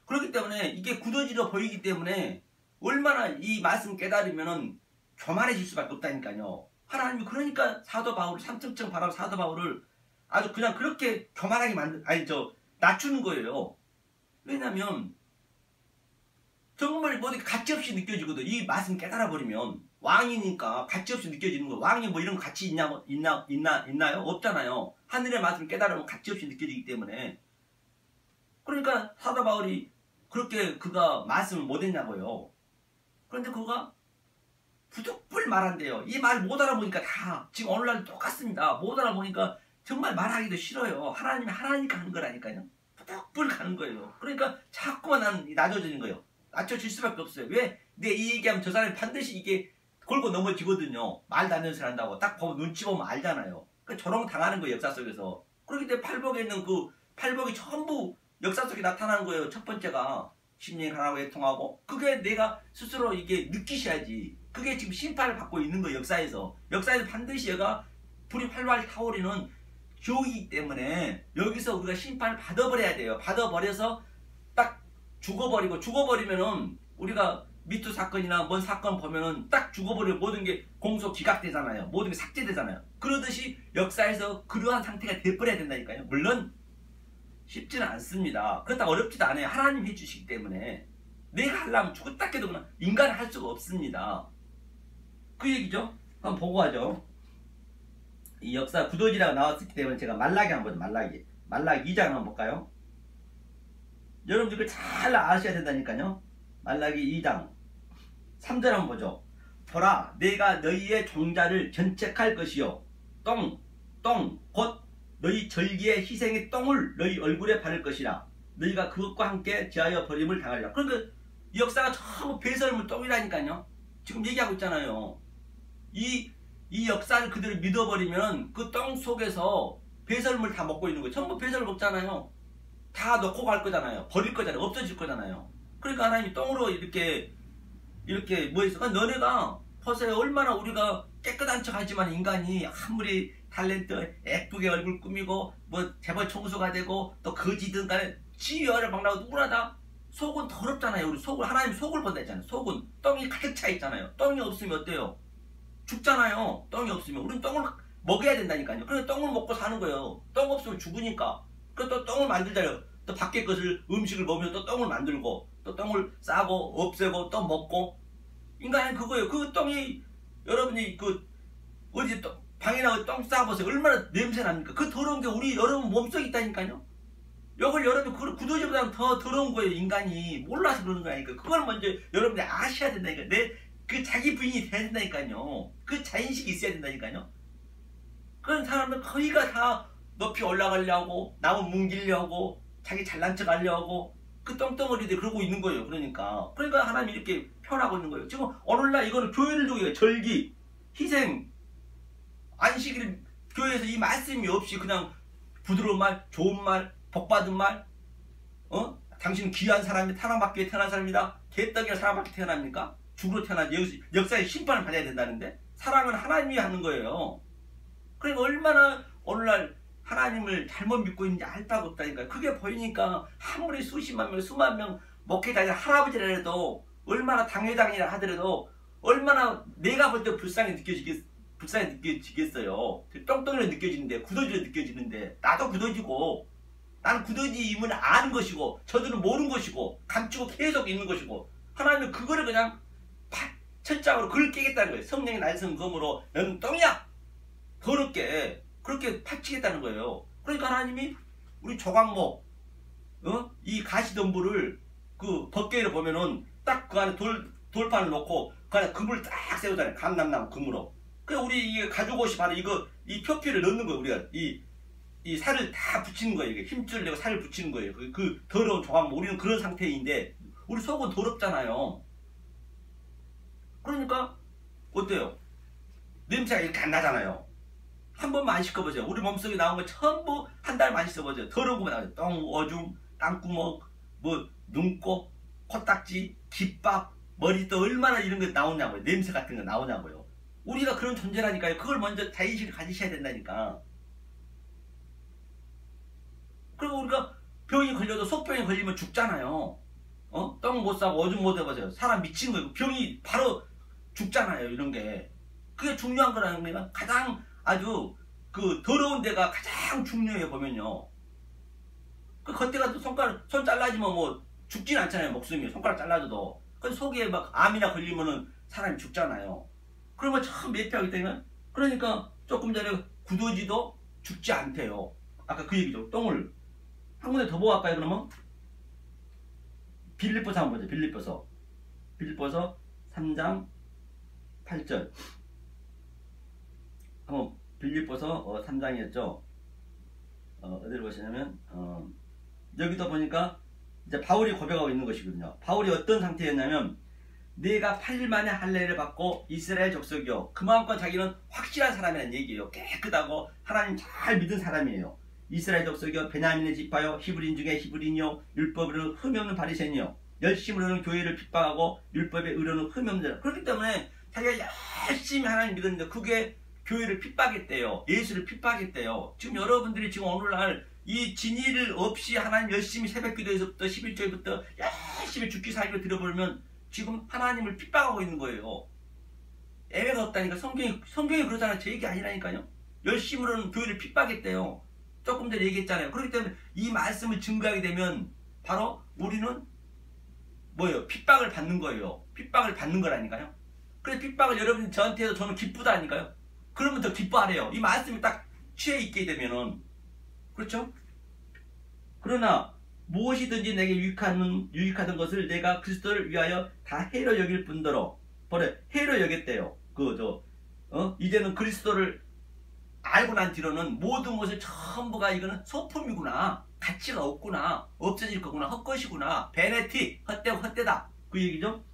S1: 그렇기 때문에 이게 굳어지려 보이기 때문에 얼마나 이 말씀 깨달으면은 교만해질 수밖에 없다니까요. 하나님이 그러니까 사도 바울 3층층 바람 사도 바울을 아주 그냥 그렇게 교만하게 낮추는 거예요. 왜냐면 정말 뭐 가치없이 느껴지거든. 이 말씀 깨달아 버리면 왕이니까 가치없이 느껴지는 거. 왕이 뭐 이런 가치 있나요? 없잖아요. 하늘의 말씀을 깨달으면 가치없이 느껴지기 때문에. 그러니까 사도 바울이 그렇게 그가 말씀을 못했냐고요. 그런데 그가 부득불 말한대요. 이 말 못 알아보니까 다 지금 오늘날 똑같습니다. 못 알아보니까 정말 말하기도 싫어요. 하나님이 하나니까 하는 거라니까요. 부득불 가는 거예요. 그러니까 자꾸만 난 낮아지는 거예요. 낮춰질 수밖에 없어요. 왜? 근데 이 얘기하면 저 사람이 반드시 이게 걸고 넘어지거든요. 말도 안 되는 소리 한다고. 딱 보면 눈치 보면 알잖아요. 그러니까 저런 당하는 거예요, 역사 속에서. 그렇기 때문에 팔복에 있는 그 팔복이 전부 역사 속에 나타나는 거예요. 첫 번째가 심령이 가난하고 애통하고. 그게 내가 스스로 이게 느끼셔야지. 그게 지금 심판을 받고 있는 거예요, 역사에서. 역사에서 반드시 얘가 불이 활활 타오르는 교이기 때문에 여기서 우리가 심판을 받아버려야 돼요. 받아버려서 딱 죽어버리면은 우리가 미투 사건이나 뭔 사건 보면은 딱 죽어버리면 모든 게 공소 기각되잖아요. 모든 게 삭제되잖아요. 그러듯이 역사에서 그러한 상태가 돼버려야 된다니까요. 물론 쉽지는 않습니다. 그렇다고 어렵지도 않아요. 하나님이 해주시기 때문에. 내가 하려면 죽었다 깨도 그냥 인간은 할 수가 없습니다. 그 얘기죠. 한번 보고 하죠. 이 역사 구도지라고 나왔기 때문에 제가 말라기 한번 보죠. 말라기 2장 한번 볼까요? 여러분들 이걸 잘 아셔야 된다니까요. 말라기 2장 3절 한번 보죠. 보라, 내가 너희의 종자를 견책할 것이요 똥 곧 너희 절기의 희생의 똥을 너희 얼굴에 바를 것이라. 너희가 그것과 함께 제하여 버림을 당하리라. 그러니까 이 역사가 전부 배설물 똥이라니까요. 지금 얘기하고 있잖아요. 이 역사를 그대로 믿어버리면 그 똥 속에서 배설물 다 먹고 있는 거예요. 전부 배설물 먹잖아요. 다 넣고 갈 거잖아요. 버릴 거잖아요. 없어질 거잖아요. 그러니까 하나님이 똥으로 이렇게 뭐 있어? 그러니까 너네가 벌써 얼마나 우리가 깨끗한 척 하지만 인간이 아무리 탤런트 예쁘게 얼굴 꾸미고 뭐 재벌 총수가 되고 또 거지든 간에 지열을 막 나오고 누구나 속은 더럽잖아요. 우리 속을 하나님 속을 본다 했잖아요. 속은 똥이 가득 차 있잖아요. 똥이 없으면 어때요? 죽잖아요. 똥이 없으면. 우리는 똥을 먹여야 된다니까요. 그래서 똥을 먹고 사는 거예요. 똥 없으면 죽으니까. 그래서 또 똥을 만들자요. 또 밖에 것을 음식을 먹으면 또 똥을 만들고 또 똥을 싸고 없애고 또 먹고. 인간은 그거예요. 그 똥이 여러분이 그 어디 방에 나가 똥 싸보세요. 얼마나 냄새 납니까? 그 더러운 게 우리 여러분 몸속에 있다니까요. 이걸 여러분 그 구도지보다 더 더러운 거예요. 인간이 몰라서 그러는 거니까. 그걸 먼저 여러분이 아셔야 된다니까. 그 자기 부인이 돼야 된다니까요. 그 자인식이 있어야 된다니까요. 그런 사람들 거의가 다 높이 올라가려고 나무 뭉기려고 자기 잘난 척 하려고 그 똥덩어리들 그러고 있는 거예요. 그러니까 하나님이 이렇게 표현하고 있는 거예요. 지금 오늘날 이거는 교회를 두고 절기, 희생, 안식일 교회에서 이 말씀이 없이 그냥 부드러운 말, 좋은 말, 복받은 말, 당신은 귀한 사람이 사랑받기 위해 태어난 사람이다. 개떡이라 사랑받기 태어납니까? 죽으로 태어나지. 여기서 역사의 심판을 받아야 된다는데 사랑은 하나님이 하는 거예요. 그러니까 얼마나 오늘날 하나님을 잘못 믿고 있는지 알 바가 없다니까요. 그게 보이니까 아무리 수십만 명, 수만 명 목회자나 할아버지라도 얼마나 당회장이라 하더라도 얼마나 내가 볼 때 불쌍히 느껴지겠어요. 똥똥이로 느껴지는데 구더지로 느껴지는데 나도 구더지고 나는 구더지임을 아는 것이고 저들은 모르는 것이고 감추고 계속 있는 것이고 하나님은 그거를 그냥 철장으로 그걸 깨겠다는 거예요. 성령의 날선 검으로 너는 똥이야! 더럽게 그렇게 파치겠다는 거예요. 그러니까 하나님이 우리 조각목 이 가시덤불을 그 벗개를 보면은 딱 그 안에 돌판을 놓고 그 안에 금을 딱 세우잖아요. 감람나무 금으로. 그래 우리 이 가죽옷이 바로 이 표피를 넣는 거예요. 우리가 이 살을 다 붙이는 거예요. 이게 힘줄 내고 살을 붙이는 거예요. 그 더러운 조각목. 우리는 그런 상태인데 우리 속은 더럽잖아요. 그러니까 어때요? 냄새가 이렇게 안 나잖아요. 한 번만 안 씻어보세요. 우리 몸속에 나온 거 전부 한 달만 안 씻어보세요. 더러운 거만 나와요. 똥, 오줌, 땅구멍, 뭐 눈곱, 코딱지, 깃밥, 머리도 얼마나 이런 거 나오냐고요. 냄새 같은 거 나오냐고요. 우리가 그런 존재라니까요. 그걸 먼저 자의식을 가지셔야 된다니까. 그리고 우리가 병이 걸려도 속병이 걸리면 죽잖아요. 똥 못 싸고 오줌 못 해보세요. 사람 미친 거예요. 병이 바로 죽잖아요. 이런 게. 그게 중요한 거라는 거니까 가장 아주 그 더러운 데가 가장 중요해요. 보면요. 그 겉에가 또 손 잘라지면 뭐 죽진 않잖아요. 목숨이 손가락 잘라줘도. 그 속에 막 암이나 걸리면은 사람이 죽잖아요. 그러면 참 매피하기 때문에 그러니까 조금 전에 구더지도 죽지 않대요. 아까 그 얘기죠. 똥을 한 군데 더 보고 갈까요? 그러면 빌립보서 한번 보죠. 빌립보서 3장 8절. 한번 빌립보서 3장이었죠. 어디를 보시냐면 여기도 보니까 이제 바울이 고백하고 있는 것이거든요. 바울이 어떤 상태였냐면 내가 8일 만에 할례를 받고 이스라엘 족속이요. 그만큼 자기는 확실한 사람이라는 얘기예요. 깨끗하고 하나님 잘 믿은 사람이에요. 이스라엘 족속이요. 베냐민의 지파요. 히브리인 중에 히브리인이요. 율법으로 흠이 없는 바리새인이요. 열심으로는 교회를 핍박하고 율법의 의로는 흠이 없는 자라. 그렇기 때문에 자기가 열심히 하나님 믿었는데 그게 교회를 핍박했대요. 예수를 핍박했대요. 지금 여러분들이 지금 오늘날 이 진리를 없이 하나님 열심히 새벽기도에서부터 11조부터 열심히 죽기 살기로 들어보면 지금 하나님을 핍박하고 있는 거예요. 예외가 없다니까. 성경이 그러잖아요. 제 얘기 아니라니까요. 열심으로는 교회를 핍박했대요. 조금 전에 얘기했잖아요. 그렇기 때문에 이 말씀을 증거하게 되면 바로 우리는 뭐예요? 핍박을 받는 거예요. 핍박을 받는 거라니까요. 그래서 핍박을 여러분이 저한테 해서 저는 기쁘다니까요. 그러면 더 기뻐하래요. 이 말씀이 딱 취해 있게 되면은. 그렇죠? 그러나 무엇이든지 내게 유익하던 것을 내가 그리스도를 위하여 다 해로 여길 뿐더러 해로 여겼대요. 이제는 그리스도를 알고 난 뒤로는 모든 것을 전부가 이거는 소품이구나. 가치가 없구나. 없어질 거구나. 헛것이구나. 베네티. 헛되고 헛되다. 그 얘기죠.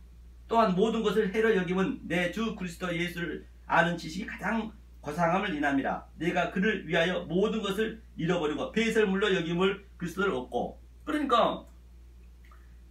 S1: 또한 모든 것을 해로 여김은 내 주 그리스도 예수를 아는 지식이 가장 고상함을 인함이라. 내가 그를 위하여 모든 것을 잃어버리고 배설물로 여김을 그리스도를 얻고. 그러니까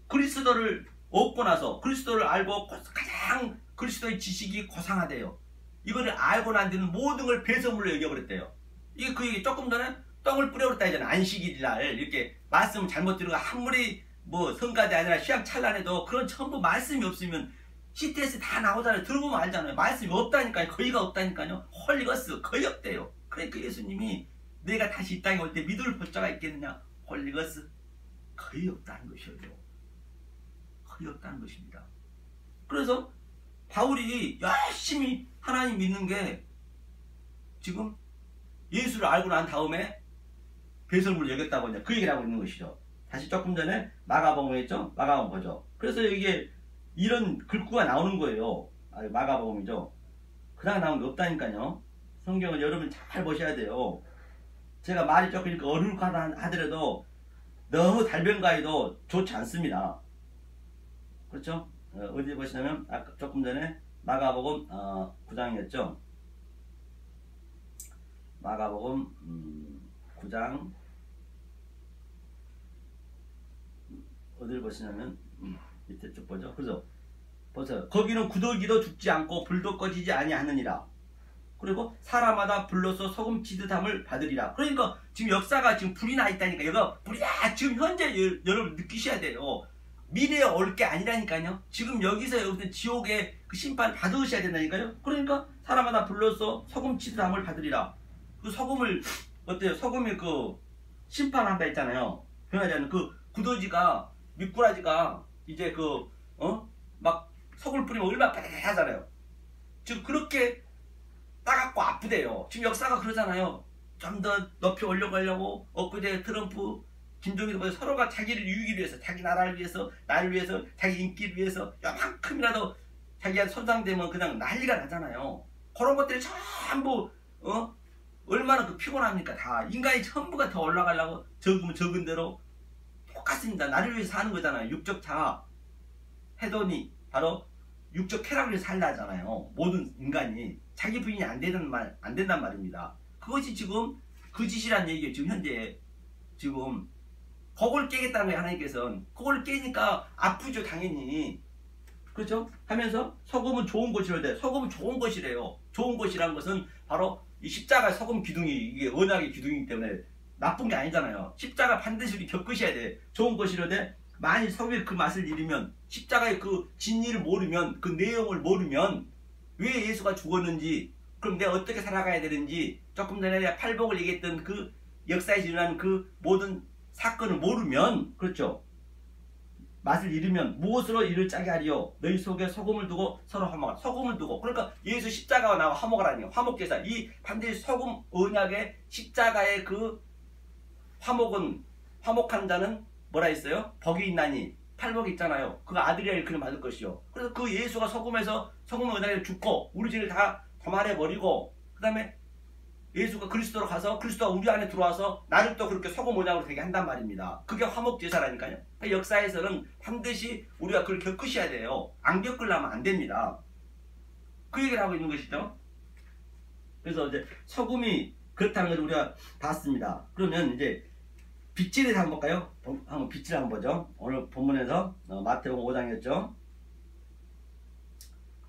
S1: 그리스도를 얻고 나서 그리스도를 알고 가장 그리스도의 지식이 고상하대요. 이거를 알고 난 뒤는 모든 걸 배설물로 여겨버렸대요. 이게 그 얘기 조금 전에 떡을 뿌려버렸다 했잖아요. 안식일날 이렇게 말씀 잘못 들으고 아무리 뭐 성가대 아니라 시향찬란해도 그런 전부 말씀이 없으면 CTS 다 나오잖아요. 들어보면 알잖아요. 말씀이 없다니까요. 거의가 없다니까요. 홀리거스 거의 없대요. 그러니까 예수님이 내가 다시 이 땅에 올 때 믿을 볼자가 있겠느냐. 홀리거스 거의 없다는 것이에요. 거의 없다는 것입니다. 그래서 바울이 열심히 하나님 믿는 게 지금 예수를 알고 난 다음에 배설물을 여겼다고 이제 그 얘기를 하고 있는 것이죠. 다시 조금 전에 마가복음 했죠? 마가복음 보죠. 그래서 이게 이런 글구가 나오는 거예요. 마가복음이죠. 그냥 나온 게 없다니까요. 성경을 여러분 잘 보셔야 돼요. 제가 말이 조금 이렇게 어눌하다 하더라도 너무 달변가해도 좋지 않습니다. 그렇죠? 어디 보시냐면 아까 조금 전에 마가복음 9장이었죠. 마가복음 9장 어디를 보시냐면 밑에 쭉 보죠. 그래서 보세요. 거기는 구더기도 죽지 않고 불도 꺼지지 아니하느니라. 그리고 사람마다 불로서 소금 치듯함을 받으리라. 그러니까 지금 역사가 지금 불이 나 있다니까. 이거 불이야. 지금 현재 여러분 느끼셔야 돼요. 미래에 올 게 아니라니까요. 지금 여기서 여기서 지옥의 그 심판을 받으셔야 된다니까요. 그러니까 사람마다 불로서 소금 치듯함을 받으리라. 그 소금을 어때요? 소금이 그 심판한다 했잖아요. 변하지 않는 그 구더지가 미꾸라지가 이제 막 소금을 뿌리면 얼마나 빠듯하잖아요. 지금 그렇게 따갑고 아프대요. 지금 역사가 그러잖아요. 좀 더 높이 올려가려고 엊그제 트럼프 김정일도 보세요. 서로가 자기를 이기기 위해서 자기 나라를 위해서 나를 위해서 자기 인기를 위해서 요만큼이라도 자기한테 손상되면 그냥 난리가 나잖아요. 그런 것들이 전부 얼마나 피곤합니까. 다 인간이 전부가 더 올라가려고 적으면 적은 대로 똑같습니다. 나를 위해서 사는 거잖아요. 육적 자아 해도니 바로 육적 쾌락을 위해서 살라잖아요. 모든 인간이 자기 부인이 안 된단 말입니다. 그것이 지금 그 짓이란 얘기예요. 지금 현재 지금 그걸 깨겠다는 거예요. 하나님께서는 그걸 깨니까 아프죠. 당연히. 그렇죠? 하면서 소금은 좋은 것이래. 소금은 좋은 것이래요. 좋은 것이란 것은 바로 이 십자가 소금 기둥이 이게 언약의 기둥이기 때문에 나쁜 게 아니잖아요. 십자가 반드시 우리 겪으셔야 돼. 좋은 것이로되 만일 소금이 그 맛을 잃으면 십자가의 그 진리를 모르면 그 내용을 모르면 왜 예수가 죽었는지 그럼 내가 어떻게 살아가야 되는지 조금 전에 내가 팔복을 얘기했던 그 역사에 일어난 그 모든 사건을 모르면 그렇죠. 맛을 잃으면 무엇으로 이를 짜게 하리요. 너희 속에 소금을 두고 서로 화목하라. 소금을 두고 그러니까 예수 십자가와 나와 화목하라니요. 화목제사 이 반드시 소금 언약의 십자가의 그 화목은 화목한 자는 뭐라 했어요? 복이 있나니 팔복이 있잖아요. 그 아들이라 일컬음 받을 것이요. 그래서 그 예수가 소금에서 소금 언약에 죽고 우리 죄를 다 도말해 버리고 그 다음에 예수가 그리스도로 가서 그리스도가 우리 안에 들어와서 나를 또 그렇게 소금 모양으로 되게 한단 말입니다. 그게 화목제사라니까요. 그러니까 역사에서는 반드시 우리가 그걸 겪으셔야 돼요. 안 겪으려면 안 됩니다. 그 얘기를 하고 있는 것이죠. 그래서 이제 소금이 그렇다는 걸 우리가 봤습니다. 그러면 이제 빗질에 대해서 한번 볼까요? 한번 빗질 한번 보죠. 오늘 본문에서 마태복음 5장이었죠.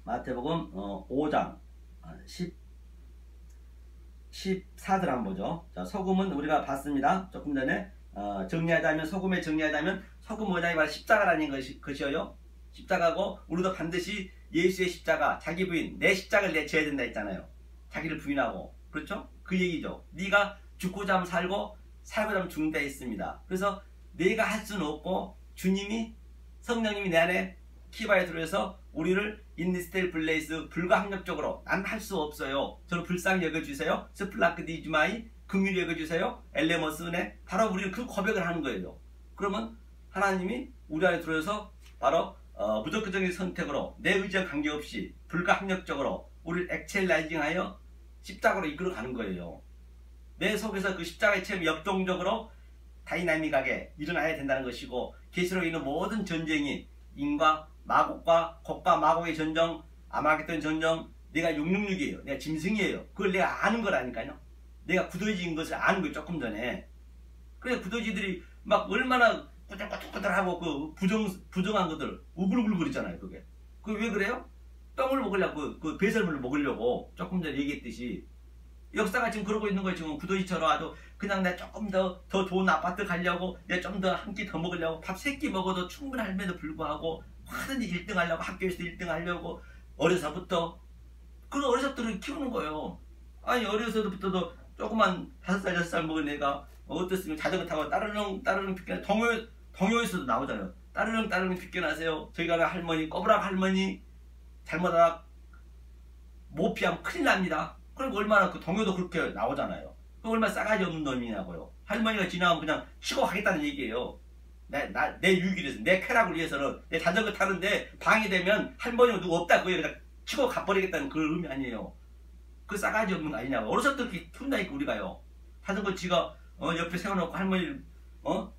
S1: 마태복음 5장 14절 한번 보죠. 자, 소금은 우리가 봤습니다. 조금 전에 정리하자면 소금 모양이 바로 십자가라는 것이요. 십자가고 우리도 반드시 예수의 십자가, 자기 부인, 내 십자가를 내져야 된다 했잖아요. 자기를 부인하고. 그렇죠? 그 얘기죠. 네가 죽고자 하면 살고 살고자 하면 죽는다 했습니다. 그래서 내가 할 수는 없고 주님이 성령님이 내 안에 키바에 들어서 우리를 인디스텔 블레이스 불가항력적으로 난 할 수 없어요. 저를 불쌍히 여겨주세요. 스플라크 디즈마이 긍휼히 여겨주세요. 엘레머스 은혜. 바로 우리는 그 고백을 하는 거예요. 그러면 하나님이 우리 안에 들어서 바로 무조건적인 선택으로 내 의지와 관계없이 불가항력적으로 우리를 엑셀라이징하여 십자가로 이끌어가는 거예요. 내 속에서 그 십자가의 체험이 역동적으로 다이나믹하게 일어나야 된다는 것이고 계시록에 있는 모든 전쟁이 인과 마곡과 곡과 마곡의 전쟁, 아마겟돈 전쟁, 내가 666이에요. 내가 짐승이에요. 그걸 내가 아는 거라니까요. 내가 구더지인 것을 아는 거예요. 조금 전에. 그래 구더지들이 막 얼마나 꾸들꾸들하고 그 부정한 것들 우글우글 거리잖아요. 그게. 그게 왜 그래요? 똥을 먹으려고 그 배설물을 먹으려고 조금 전에 얘기했듯이 역사가 지금 그러고 있는 거예요. 지금 구더지처럼 아주 그냥 내가 조금 더 좋은 아파트 가려고 내가 좀 더 한 끼 더 먹으려고 밥 3끼 먹어도 충분함에도 불구하고 하든지 1등 하려고 학교에서 1등 하려고 어려서부터 그런 어려서부터 키우는 거예요. 아니 어려서부터도 조그만 5살 6살 먹은 애가 어떻습니까? 자전거 타고 따르릉 비껴나 동요에서도 나오잖아요. 따르릉 비껴나세요. 저기 가는 할머니 꼬부락 할머니 잘못하다 모피하면 큰일 납니다. 그러니까 얼마나 그 동요도 그렇게 나오잖아요. 그 얼마나 싸가지 없는 놈이냐고요. 할머니가 지나가면 그냥 치고 가겠다는 얘기예요. 내 유익을 위해서, 내 쾌락을 위해서는 내 자전거 타는데 방해되면 할머니가 누구 없다 그게 그냥 치고 가버리겠다는 그런 의미 아니에요. 그 싸가지 없는 거 아니냐고. 어려서부터 그렇게 키운다니까 우리가요. 자전거 지가 옆에 세워놓고 할머니를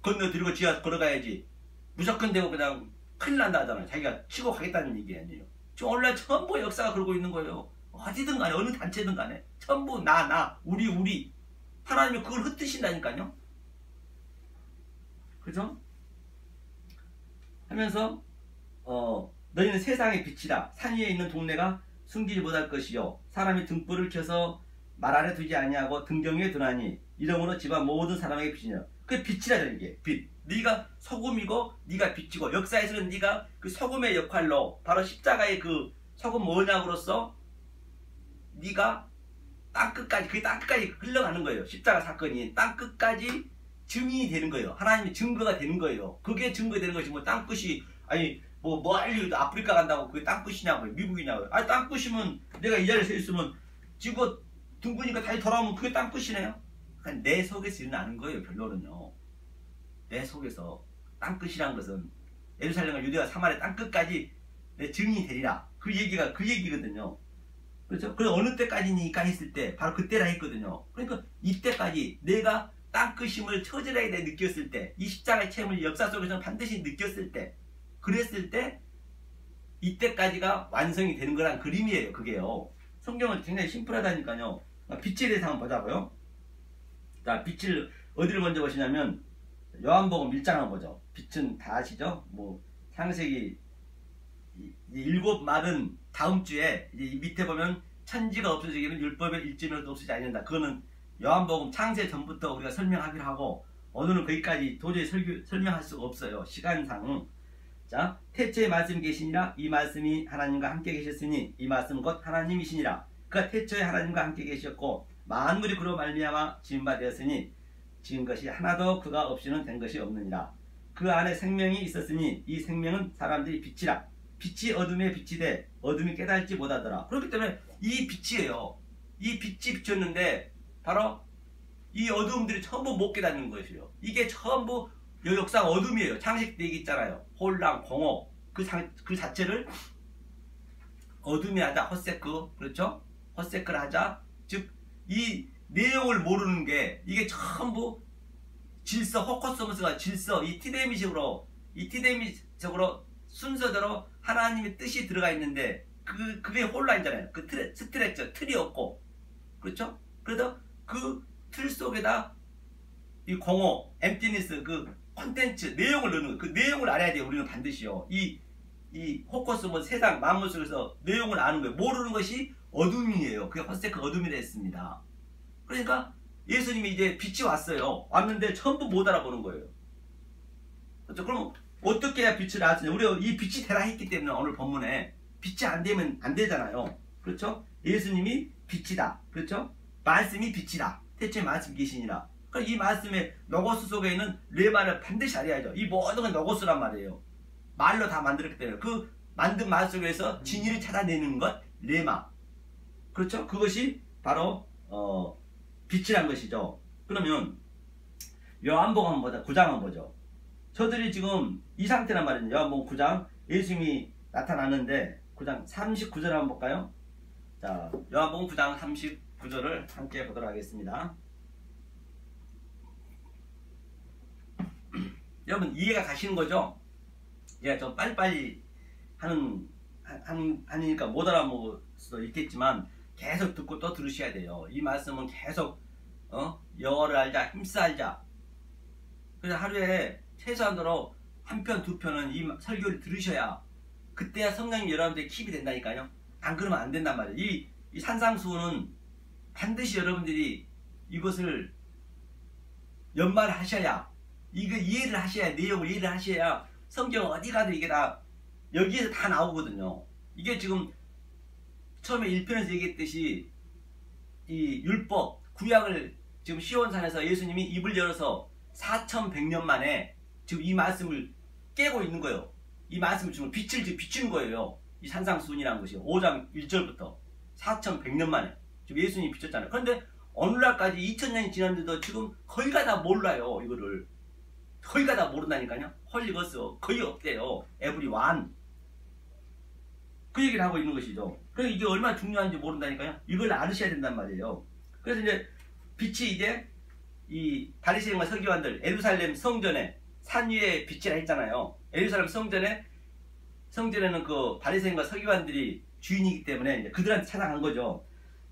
S1: 건너드리고 지가 걸어가야지. 무조건 되고 그냥 큰일 난다 하잖아요. 자기가 치고 가겠다는 얘기 아니에요. 지금 오늘날 전부 역사가 그러고 있는 거예요. 어디든 간에 어느 단체든 간에 전부 나 우리 하나님이 그걸 흩으신다니까요. 그죠? 하면서 너희는 세상의 빛이라. 산 위에 있는 동네가 숨기지 못할 것이요 사람이 등불을 켜서 말 아래 두지 아니하고 등경 위에 두나니 이러므로 집안 모든 사람에게 빛이냐. 그게 빛이라죠. 이게 빛. 네가 소금이고 네가 빛이고 역사에서는 네가 그 소금의 역할로 바로 십자가의 그 소금 모양으로서 네가 땅끝까지 그 땅끝까지 흘러가는 거예요. 십자가 사건이 땅끝까지 증인이 되는 거예요. 하나님의 증거가 되는 거예요. 그게 증거 되는 것이 뭐 땅끝이 아니 뭐 멀리 아프리카 간다고 그게 땅끝이냐고요. 미국이냐고요. 아니 땅끝이면 내가 이 자리에 서 있으면 지구 둥그니까 다시 돌아오면 그게 땅끝이네요. 그러니까 내 속에서 일어나는 거예요. 결론은요. 내 속에서 땅끝이란 것은 예루살렘과 유대와 사마리아 땅끝까지 내 증인이 되리라. 그 얘기거든요. 그렇죠? 그래서 어느 때까지니까 했을 때 바로 그때라 했거든요. 그러니까 이때까지 내가 땅끝임을 처절하게 느꼈을 때 이 십자가의 체험을 역사 속에서는 반드시 느꼈을 때 그랬을 때 이때까지가 완성이 되는 거란 그림이에요. 그게요. 성경은 굉장히 심플하다니까요. 빛에 대해서 한번 보자고요. 자, 빛을 어디를 먼저 보시냐면 요한복음 1장 한번 보죠. 빛은 다 아시죠? 뭐 창세기 7말은 다음 주에 이제 밑에 보면 천지가 없어지기는 율법의 일지면도 없어지지 않는다. 그거는 요한복음 창세 전부터 우리가 설명하기로 하고 오늘은 거기까지 도저히 설명할 수가 없어요. 시간상. 자, 태초에 말씀이 계시니라. 이 말씀이 하나님과 함께 계셨으니 이 말씀은 곧 하나님이시니라. 그가 태초에 하나님과 함께 계셨고 만물이 그로 말미암아 지은 바 되었으니 지은 것이 하나도 그가 없이는 된 것이 없느니라. 그 안에 생명이 있었으니 이 생명은 사람들이 빛이라. 빛이 어둠에 빛이 돼 어둠이 깨달지 못하더라. 그렇기 때문에 이 빛이에요. 이 빛이 비쳤는데 바로 이 어둠들이 전부 못 깨닫는 것이에요. 이게 전부 역사 어둠이에요. 창세기 때 얘기 있잖아요. 혼란, 공허 그 자체를 어둠이 하자 헛세크. 그렇죠? 헛세크를 하자. 즉 이 내용을 모르는 게 이게 전부 질서, 호커스머스가 질서, 이 티데미식으로 순서대로 하나님의 뜻이 들어가 있는데 그게 혼란이잖아요. 그 스트레처, 틀이 없고, 그렇죠? 그래서 그 틀 속에다 이 공허, 엠티니스, 그 콘텐츠, 내용을 넣는 거, 그 내용을 알아야 돼요. 우리는 반드시요. 이 호커스머스 세상 만물 속에서 내용을 아는 거예요. 모르는 것이 어둠이에요. 그게 헛세크 어둠이라 했습니다. 그러니까 예수님이 이제 빛이 왔어요. 왔는데 전부 못 알아보는 거예요. 그렇죠? 그럼 어떻게 해야 빛을 알았느냐? 우리가 이 빛이 되라 했기 때문에 오늘 본문에 빛이 안 되면 안 되잖아요. 그렇죠? 예수님이 빛이다. 그렇죠? 말씀이 빛이다. 태초에 말씀 계시니라. 그러니까 이 말씀의 로고스 속에 있는 레마를 반드시 알아야죠. 이 모든 건 로고스란 말이에요. 말로 다 만들었기 때문에 그 만든 말 속에서 진리를 찾아내는 것 레마. 그렇죠? 그것이 바로 빛이란 것이죠. 그러면 요한복음 한번 보자. 9장 한번 보죠. 저들이 지금 이 상태란 말이에요. 요한복음 9장 예수님이 나타나는데 9장 39절 한번 볼까요? 자, 요한복음 9장 39절을 함께 보도록 하겠습니다. 여러분 이해가 가시는 거죠? 예, 좀 빨리빨리 하니까 못 알아먹을 수도 있겠지만 계속 듣고 또 들으셔야 돼요. 이 말씀은 계속 영어를 알자, 힘써 알자. 그래서 하루에 최소한으로 한 편, 두 편은 이 설교를 들으셔야 그때야 성령님 여러분들의 킵이 된다니까요. 안 그러면 안 된단 말이에요. 이 산상수훈은 반드시 여러분들이 이것을 연말하셔야, 이거 이해를 하셔야, 내용을 이해를 하셔야 성경 어디 가도 이게 다 여기에서 다 나오거든요. 이게 지금 처음에 1편에서 얘기했듯이 이 율법, 구약을 지금 시온산에서 예수님이 입을 열어서 4100년 만에 지금 이 말씀을 깨고 있는 거예요. 이 말씀을 지금 빛을 비추는 거예요. 이 산상수훈이라는 것이 5장 1절부터 4100년 만에 지금 예수님이 비쳤잖아요. 그런데 오늘날까지 2000년이 지났는데도 지금 거의가 다 몰라요. 이거를 거의가 다 모른다니까요. 헐리거스 거의 없대요. 에브리완 그 얘기를 하고 있는 것이죠. 그래서 이게 얼마나 중요한지 모른다니까요. 이걸 알으셔야 된단 말이에요. 그래서 이제 빛이 이제 이 바리새인과 서기관들 예루살렘 성전에 산 위에 빛이라 했잖아요. 예루살렘 성전에는 그 바리새인과 서기관들이 주인이기 때문에 이제 그들한테 찾아간 거죠.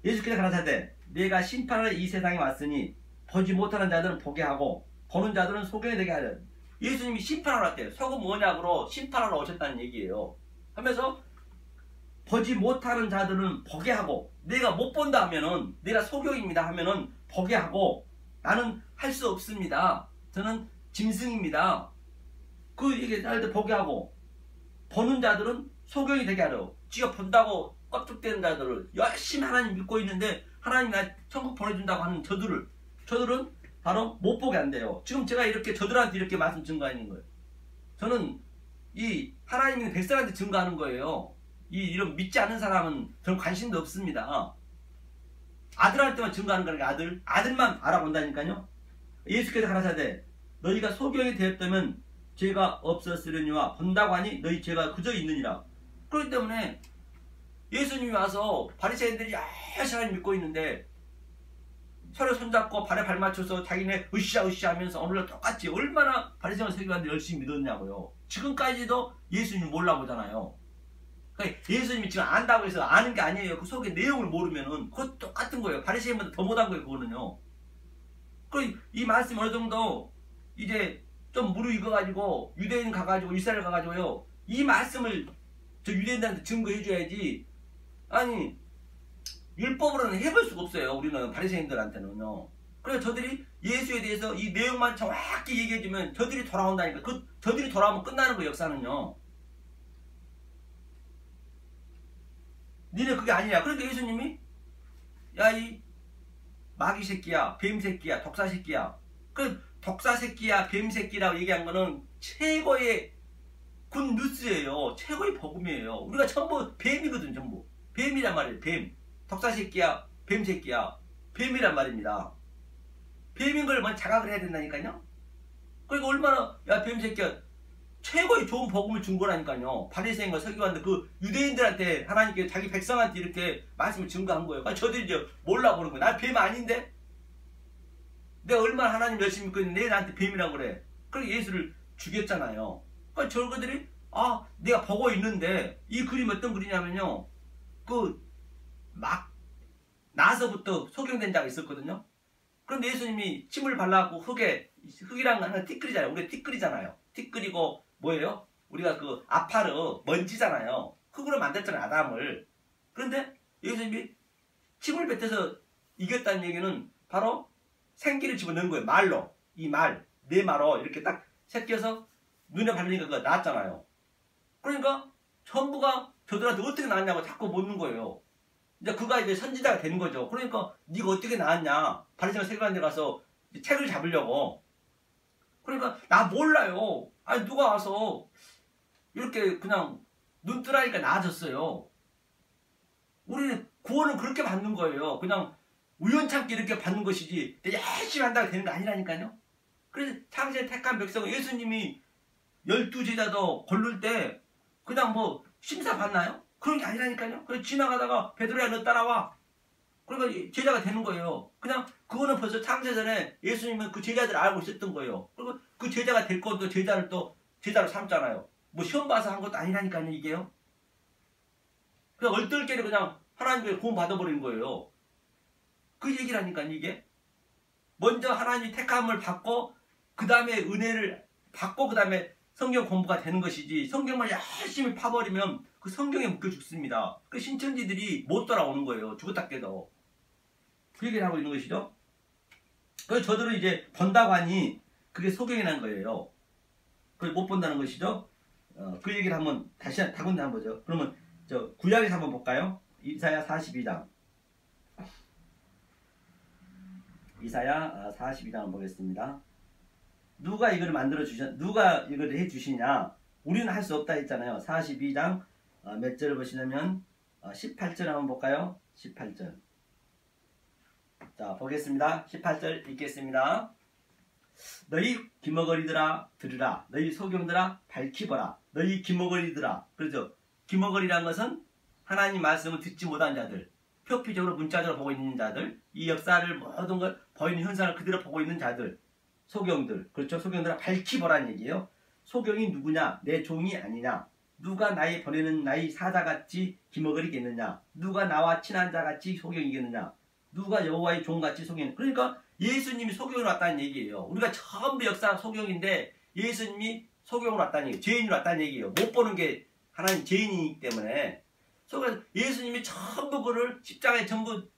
S1: 예수께서 가라사대 내가 심판하러 이 세상에 왔으니 보지 못하는 자들은 보게 하고 보는 자들은 소경이 되게 하려. 예수님이 심판하러 왔대요. 속은 뭐냐고 심판하러 오셨다는 얘기예요. 하면서 보지 못하는 자들은 보게 하고, 내가 못 본다 하면은, 내가 소경입니다 하면은 보게 하고, 나는 할 수 없습니다. 저는 짐승입니다. 그 얘기 할 때 보게 하고, 보는 자들은 소경이 되게 하려. 지가 본다고 껍죽대는 자들을 열심히 하나님 믿고 있는데 하나님 나 천국 보내준다고 하는 저들은 바로 못 보게 한대요. 지금 제가 이렇게 저들한테 이렇게 말씀 증거하는 거예요. 저는 이 하나님이 백성한테 증거하는 거예요. 이런 믿지 않는 사람은 저는 관심도 없습니다. 아들한테만 증거하는 거니까 아들만 알아본다니까요. 예수께서 가라사대 너희가 소경이 되었다면 죄가 없었으려니와 본다고 하니 너희 죄가 그저 있느니라. 그렇기 때문에 예수님이 와서 바리새인들이 열심히 믿고 있는데 서로 손잡고 발에 발 맞춰서 자기네 으쌰 하면서 오늘날 똑같이 얼마나 바리새인 서기관들이 열심히 믿었냐고요. 지금까지도 예수님 몰라보잖아요. 그러니까 예수님이 지금 안다고 해서 아는 게 아니에요. 그 속에 내용을 모르면은 그것 똑같은 거예요. 바리새인보다 더 못한 거예요. 그거는요. 이 말씀 어느 정도 이제 좀 무르익어가지고 유대인 가가지고 이스라엘 가가지고요. 이 말씀을 저 유대인들한테 증거해줘야지. 아니 율법으로는 해볼 수가 없어요. 우리는 바리새인들한테는요. 그래서 저들이 예수에 대해서 이 내용만 정확히 얘기해주면 저들이 돌아온다니까. 저들이 돌아오면 끝나는 거예요. 역사는요. 니네 그게 아니야. 그러니까 예수님이 야 이 마귀 새끼야, 뱀 새끼야, 독사 새끼야. 그 독사 새끼야, 뱀 새끼라고 얘기한 거는 최고의 굿 뉴스예요. 최고의 복음이에요. 우리가 전부 뱀이거든. 전부 뱀이란 말이에요. 뱀. 독사 새끼야, 뱀 새끼야. 뱀이란 말입니다. 뱀인 걸 먼저 자각을 해야 된다니까요. 그러니까 얼마나 야 뱀 새끼야 최고의 좋은 복음을 준 거라니까요. 바리새인과 서기관들 그 유대인들한테 하나님께 자기 백성한테 이렇게 말씀을 증거한 거예요. 그러니까 저들이 이제 몰라보는 거예요. 나 뱀 아닌데? 내가 얼마나 하나님 열심히 믿고 있는데 내 나한테 뱀이라고 그래. 그래서 예수를 죽였잖아요. 그러니까 저것들이 내가 보고 있는데 이 그림 어떤 그림이냐면요. 막 나서부터 소경된 자가 있었거든요. 그런데 예수님이 침을 발라갖고 흙이랑 하는 티끌이잖아요. 우리 티끌이잖아요. 티끌이고 뭐예요? 우리가 그 아파르 먼지잖아요. 흙으로 만들었잖아요. 아담을. 그런데 예수님이 침을 뱉어서 이겼다는 얘기는 바로 생기를 집어넣은 거예요. 말로. 내 말로 이렇게 딱 새겨서 눈에 바르니까 그거 나왔잖아요. 그러니까 전부가 저들한테 어떻게 나왔냐고 자꾸 묻는 거예요. 이제 그가 이제 선지자가 되는 거죠. 그러니까 네가 어떻게 나왔냐. 바리새인 세관에 가서 책을 잡으려고. 그러니까 나 몰라요. 아니 누가 와서 이렇게 그냥 눈 뜨라니까 나아졌어요. 우리는 구원은 그렇게 받는 거예요. 그냥 우연찮게 이렇게 받는 것이지 열심히 한다고 되는 거 아니라니까요. 그래서 창세에 택한 백성은 예수님이 12제자도 고를 때 그냥 뭐 심사 받나요? 그런 게 아니라니까요. 그래서 지나가다가 베드로야 너 따라와. 그러니까 제자가 되는 거예요. 그냥 그거는 벌써 창세전에 예수님은 그 제자들을 알고 있었던 거예요. 그리고 그 제자가 될 것도 제자를 또 제자로 삼잖아요. 뭐 시험 봐서 한 것도 아니라니까요 이게요. 그냥 얼떨결에 그냥 하나님께 구원 받아버린 거예요. 그 얘기라니까요 이게. 먼저 하나님이 택함을 받고 그 다음에 은혜를 받고 그 다음에 성경 공부가 되는 것이지 성경만 열심히 파버리면 그 성경에 묶여 죽습니다. 그 신천지들이 못 돌아오는 거예요. 죽었다 깨도. 그 얘기를 하고 있는 것이죠. 그래서 저들은 이제 본다고 하니 그게 소경이 난 거예요. 그걸 못 본다는 것이죠. 그 얘기를 한번 다시 다군데 한번 보죠. 그러면 저 구약에서 한번 볼까요? 이사야 42장. 이사야 42장을 보겠습니다. 누가 이걸 누가 이걸 해주시냐? 우리는 할 수 없다 했잖아요. 42장 몇 절을 보시냐면 18절 한번 볼까요? 18절. 자 보겠습니다. 18절 읽겠습니다. 너희 기머거리들아 들으라. 너희 소경들아 밝히보라. 너희 기머거리들아. 그렇죠. 기머거리란 것은 하나님 말씀을 듣지 못한 자들, 표피적으로 문자적으로 보고 있는 자들, 이 역사를 모든 걸 보이는 현상을 그대로 보고 있는 자들, 소경들. 그렇죠. 소경들아 밝히보라는 얘기예요. 소경이 누구냐? 내 종이 아니냐? 누가 나의 보내는 나의 사자같이 기머거리겠느냐? 누가 나와 친한 자같이 소경이겠느냐? 누가 여호와의 종같이 소경. 그러니까 예수님이 소경으로 왔다는 얘기예요. 우리가 전부 역사 소경인데 예수님이 소경으로 왔다는 얘기예요. 죄인으로 왔다는 얘기예요. 못 보는 게 하나님 죄인이기 때문에. 그래서 예수님이 전부 그를 십자가에 전부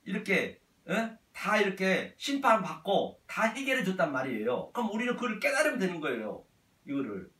S1: 이렇게 다 이렇게 심판받고 다 해결해 줬단 말이에요. 그럼 우리는 그걸 깨달으면 되는 거예요. 이거를.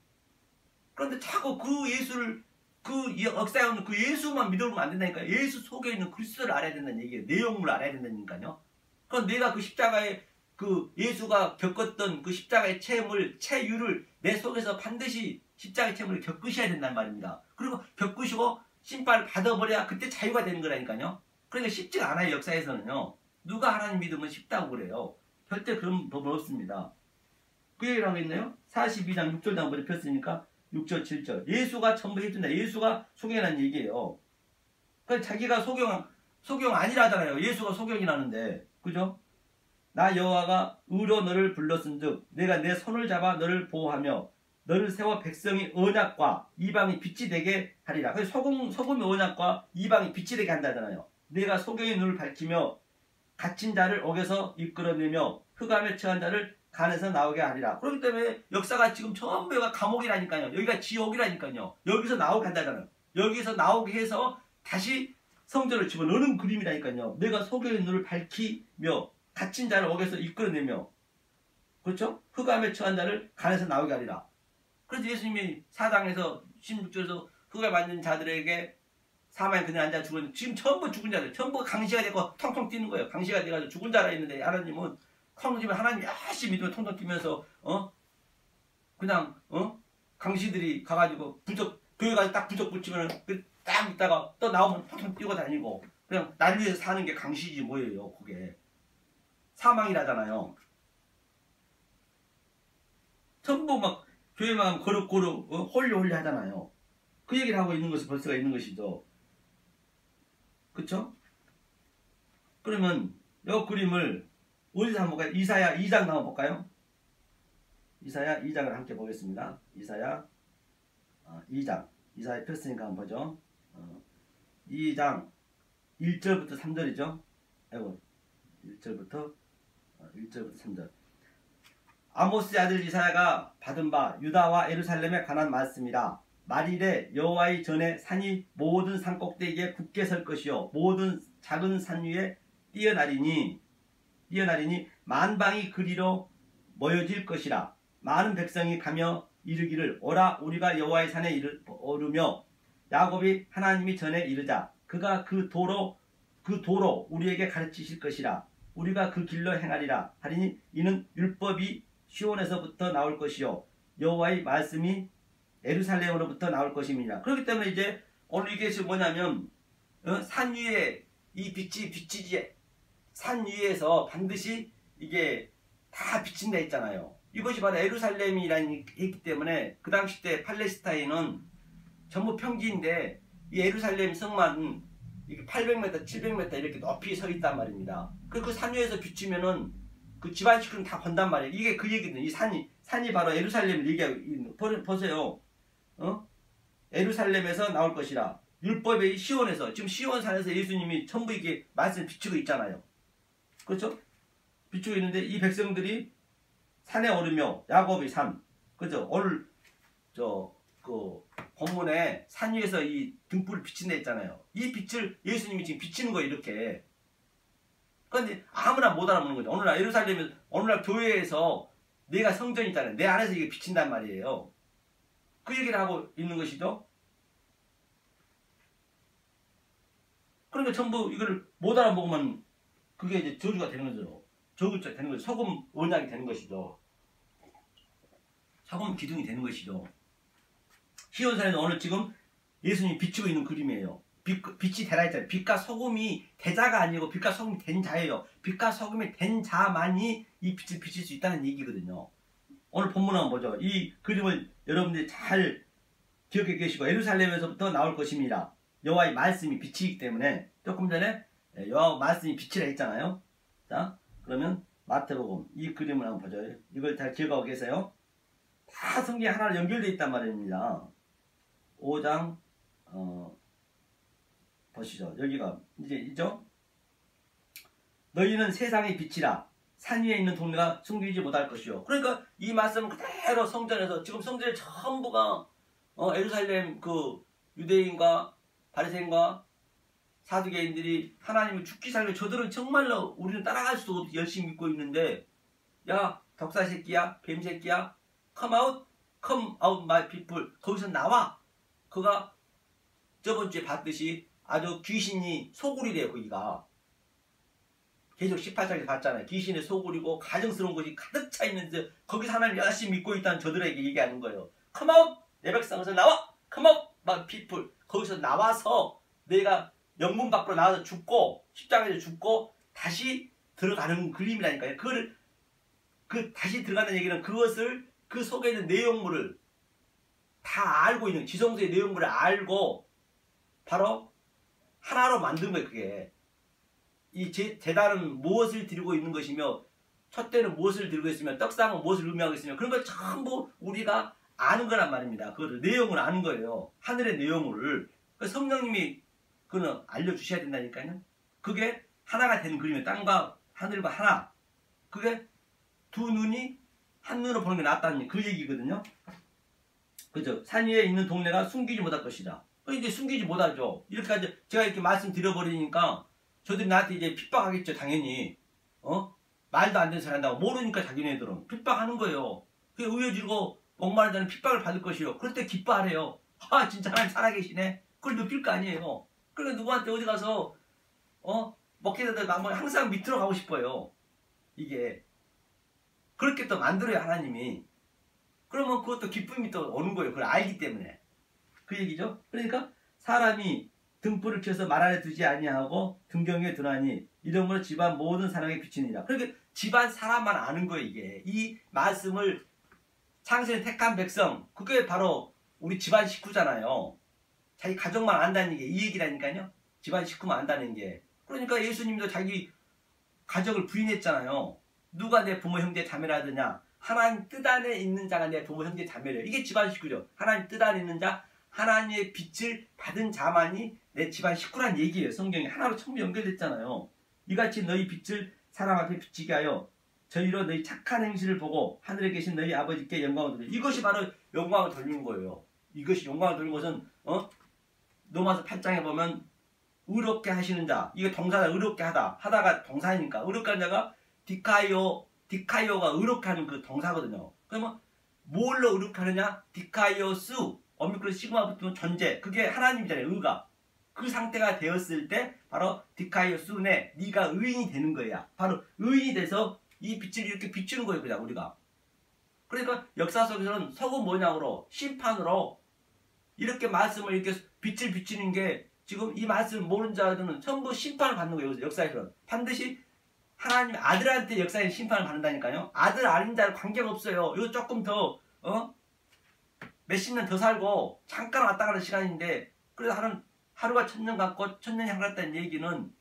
S1: 그런데 자꾸 그 예수를 그 역사에 오는 그 예수만 믿어보면 안 된다니까. 예수 속에 있는 그리스도를 알아야 된다는 얘기예요. 내용물을 알아야 된다니까요. 그럼 내가 그 십자가에 그 예수가 겪었던 그 십자가의 체유를 내 속에서 반드시 십자가의 체험을 겪으셔야 된단 말입니다. 그리고 겪으시고 심판을 받아버려야 그때 자유가 되는 거라니까요. 그러니까 쉽지가 않아요. 역사에서는요. 누가 하나님 믿으면 쉽다고 그래요. 절대 그런 법은 없습니다. 그 얘기를 하고 있네요. 42장 6절도 한번 폈으니까 6절 7절. 예수가 전부 해준다. 예수가 소경이라는 얘기예요. 그러니까 자기가 소경 아니라잖아요. 예수가 소경이라는데. 그죠? 나 여호와가 의로 너를 불렀은즉 내가 내 손을 잡아 너를 보호하며 너를 세워 백성이 언약과 이방이 빛이 되게 하리라. 그래서 소금이 언약과 이방이 빛이 되게 한다잖아요. 내가 소경의 눈을 밝히며 갇힌 자를 옥에서 이끌어내며 흑암에 처한 자를 간에서 나오게 하리라. 그렇기 때문에 역사가 지금 전부가 감옥이라니까요. 여기가 지옥이라니까요. 여기서 나오게 한다잖아요. 여기서 나오게 해서 다시 성전을 집어넣는 그림이라니까요. 내가 소경의 눈을 밝히며 갇힌 자를 옥에서 이끌어내며 그렇죠? 흑암에 처한 자를 간에서 나오게 하리라. 그래서 예수님이 사장에서 16절에서 흑암에 맞는 자들에게 사망에 그냥 앉아 죽었는데 지금 전부 죽은 자들 전부 강시가 되고 통통 뛰는 거예요. 강시가 돼가지고 죽은 자라 했는데 하나님은 통통 뛰면 하나님 열심히 믿으면 통통 뛰면서 그냥 강시들이 가가지고 교회 가서 딱 부적 붙이면 딱 있다가 또 나오면 통통 뛰고 다니고 그냥 날 위해서 사는 게 강시지 뭐예요. 그게 사망이라잖아요. 전부 막 교회만 가면 거룩 홀리 하잖아요. 그 얘기를 하고 있는 것이 벌써가 있는 것이죠. 그쵸? 그러면 이 그림을 어디서 한번 볼까요? 이사야 2장 한번 볼까요? 이사야 2장을 함께 보겠습니다. 이사야 2장. 이사야 폈으니까 한번 보죠. 2장 1절부터 3절이죠. 아이고 1절부터 3절. 아모스의 아들 이사야가 받은 바 유다와 예루살렘에 관한 말씀이라. 말이래 여호와의 전에 산이 모든 산 꼭대기에 굳게 설 것이요 모든 작은 산 위에 뛰어나리니 만방이 그리로 모여질 것이라. 많은 백성이 가며 이르기를 오라 우리가 여호와의 산에 오르며 야곱이 하나님이 전에 이르자 그가 그 도로 우리에게 가르치실 것이라. 우리가 그 길로 행하리라 하리니 이는 율법이 시온에서부터 나올 것이요 여호와의 말씀이 예루살렘으로부터 나올 것임이니라. 그렇기 때문에 이제 오늘 이게 지금 뭐냐면 산 위에 이 빛이 비치지 산 위에서 반드시 이게 다 비친다 했잖아요. 이것이 바로 예루살렘이라는 했기 때문에 그 당시 때 팔레스타인은 전부 평지인데 이 예루살렘 성만 이게 800m, 700m 이렇게 높이 서 있단 말입니다. 그 산 위에서 비추면은 그 집안 식구는 다 본단 말이에요. 이게 그 얘기거든요. 이 산이 바로 예루살렘을 얘기하고 보세요. 예루살렘에서 나올 것이라. 율법의 시온에서 지금 시온산에서 예수님이 전부 이게 말씀을 비추고 있잖아요. 그렇죠? 비추고 있는데 이 백성들이 산에 오르며 야곱의 산, 그죠? 오늘 그 본문에 산 위에서 이 등불을 비친다 했잖아요. 이 빛을 예수님이 지금 비치는 거예요, 이렇게. 그런데 아무나 못 알아보는 거죠. 오늘날 예루살렘에서 오늘날 교회에서 내가 성전이 있잖아요. 내 안에서 이게 비친단 말이에요. 그 얘기를 하고 있는 것이죠. 그러니까 전부 이걸 못 알아보면 그게 이제 저주가 되는 거죠. 저주가 되는 거죠. 소금 언약이 되는 것이죠. 소금 기둥이 되는 것이죠. 시온산에는 오늘 지금 예수님이 비추고 있는 그림이에요. 빛이 되라 했잖아요. 빛과 소금이 대자가 아니고 빛과 소금이 된 자예요. 빛과 소금이 된 자만이 이 빛을 비칠 수 있다는 얘기거든요. 오늘 본문 한번 보죠. 이 그림을 여러분들이 잘 기억해 계시고 예루살렘에서부터 나올 것입니다. 여호와의 말씀이 빛이기 때문에 조금 전에 여호와 말씀이 빛이라 했잖아요. 자, 그러면 마태복음 이 그림을 한번 보죠. 이걸 잘 기억하고 계세요? 다 성경이 하나로 연결되어 있단 말입니다. 5장 보시죠. 여기가 이제 이죠. 너희는 세상의 빛이라. 산 위에 있는 동네가 숨기지 못할 것이요. 그러니까 이 말씀은 그대로 성전에서 지금 성전에 전부가 예루살렘 그 유대인과 바리새인과 사두개인들이 하나님을 죽기 살려 저들은 정말로 우리는 따라갈 수도 없이 열심히 믿고 있는데 야 덕사 새끼야 뱀 새끼야 come out my people 거기서 나와. 그가 저번 주에 봤듯이 아주 귀신이 소굴이래요. 거기가 계속 18장에서 봤잖아요. 귀신의 소굴이고 가정스러운 것이 가득 차 있는데 거기서 하나님 열심히 믿고 있다는 저들에게 얘기하는 거예요. come out 내 백성에서 나와. come out my people 거기서 나와서 내가 영문 밖으로 나와서 죽고 십자가에서 죽고 다시 들어가는 그림이라니까요. 그 다시 들어가는 얘기는 그것을 그 속에 있는 내용물을 다 알고 있는 지성소의 내용물을 알고 바로 하나로 만든 거예요. 그게 이 제단은 무엇을 드리고 있는 것이며 촛대는 무엇을 들고 있으며 떡상은 무엇을 의미하고 있으며 그런 걸 전부 우리가 아는 거란 말입니다. 그거를 내용을 아는 거예요. 하늘의 내용을. 성령님이 그거는 알려주셔야 된다니까요. 그게 하나가 되는 그림이에요. 땅과 하늘과 하나. 그게 두 눈이 한 눈으로 보는 게 낫다는 그 얘기거든요. 그죠? 산 위에 있는 동네가 숨기지 못할 것이다. 이제 숨기지 못하죠. 이렇게까지 제가 이렇게 말씀드려버리니까 저들이 나한테 이제 핍박하겠죠. 당연히. 말도 안 되는 소리 한다고. 모르니까 자기네들은 핍박하는 거예요. 그게 의여지고 목마른 자는 핍박을 받을 것이요. 그럴 때 기뻐하래요. 아 진짜 하나님 살아계시네. 그걸 느낄 거 아니에요. 그러니까 누구한테 어디 가서 먹히다들 항상 밑으로 가고 싶어요. 이게 그렇게 또 만들어요. 하나님이. 그러면 그것도 기쁨이 또 오는 거예요. 그걸 알기 때문에. 그 얘기죠. 그러니까 사람이 등불을 켜서 말 안에 두지 아니하고 등경에 두나니 이러므로 집안 모든 사람에게 비치니라. 그러니까 집안 사람만 아는 거예요. 이게 이 말씀을 창세에 택한 백성 그게 바로 우리 집안 식구잖아요. 자기 가족만 안다는 게 이 얘기라니까요. 집안 식구만 안다는 게. 그러니까 예수님도 자기 가족을 부인했잖아요. 누가 내 부모 형제 자매라더냐? 하나님 뜻 안에 있는 자가 내 부모 형제 자매래요. 이게 집안 식구죠. 하나님 뜻 안에 있는 자, 하나님의 빛을 받은 자만이 내 집안 식구란 얘기예요. 성경이 하나로 전부 연결됐잖아요. 이같이 너희 빛을 사람 앞에 비치게 하여 저희로 너희 착한 행실을 보고 하늘에 계신 너희 아버지께 영광을 돌리라. 이것이 바로 영광을 돌리는 거예요. 이것이 영광을 돌리는 것은 로마서 8장에 보면 의롭게 하시는 자, 이게 동사다. 의롭게 하다. 하다가 동사니까 의롭게 하는 자가 디카이오가 의롭게 하는 그 동사거든요. 그러면 뭘로 의롭게 하느냐? 디카이오스, 오미크론 시그마 붙으면 존재. 그게 하나님이잖아요. 의가. 그 상태가 되었을 때 바로 디카이오스네, 네가 의인이 되는 거야. 바로 의인이 돼서 이 빛을 이렇게 비추는 거예요. 그냥 우리가. 그러니까 역사 속에서는 속은 뭐냐고 심판으로 이렇게 말씀을 이렇게 빛을 비추는 게 지금 이 말씀을 모르는 자들은 전부 심판을 받는 거예요. 역사에서는 반드시 하나님 아들한테 역사에 심판을 받는다니까요. 아들 아닌 자는 관계가 없어요. 이거 조금 더 몇십 년 더 살고 잠깐 왔다 가는 시간인데, 그래서 하루가 천년 같고 천년 향 같다는 얘기는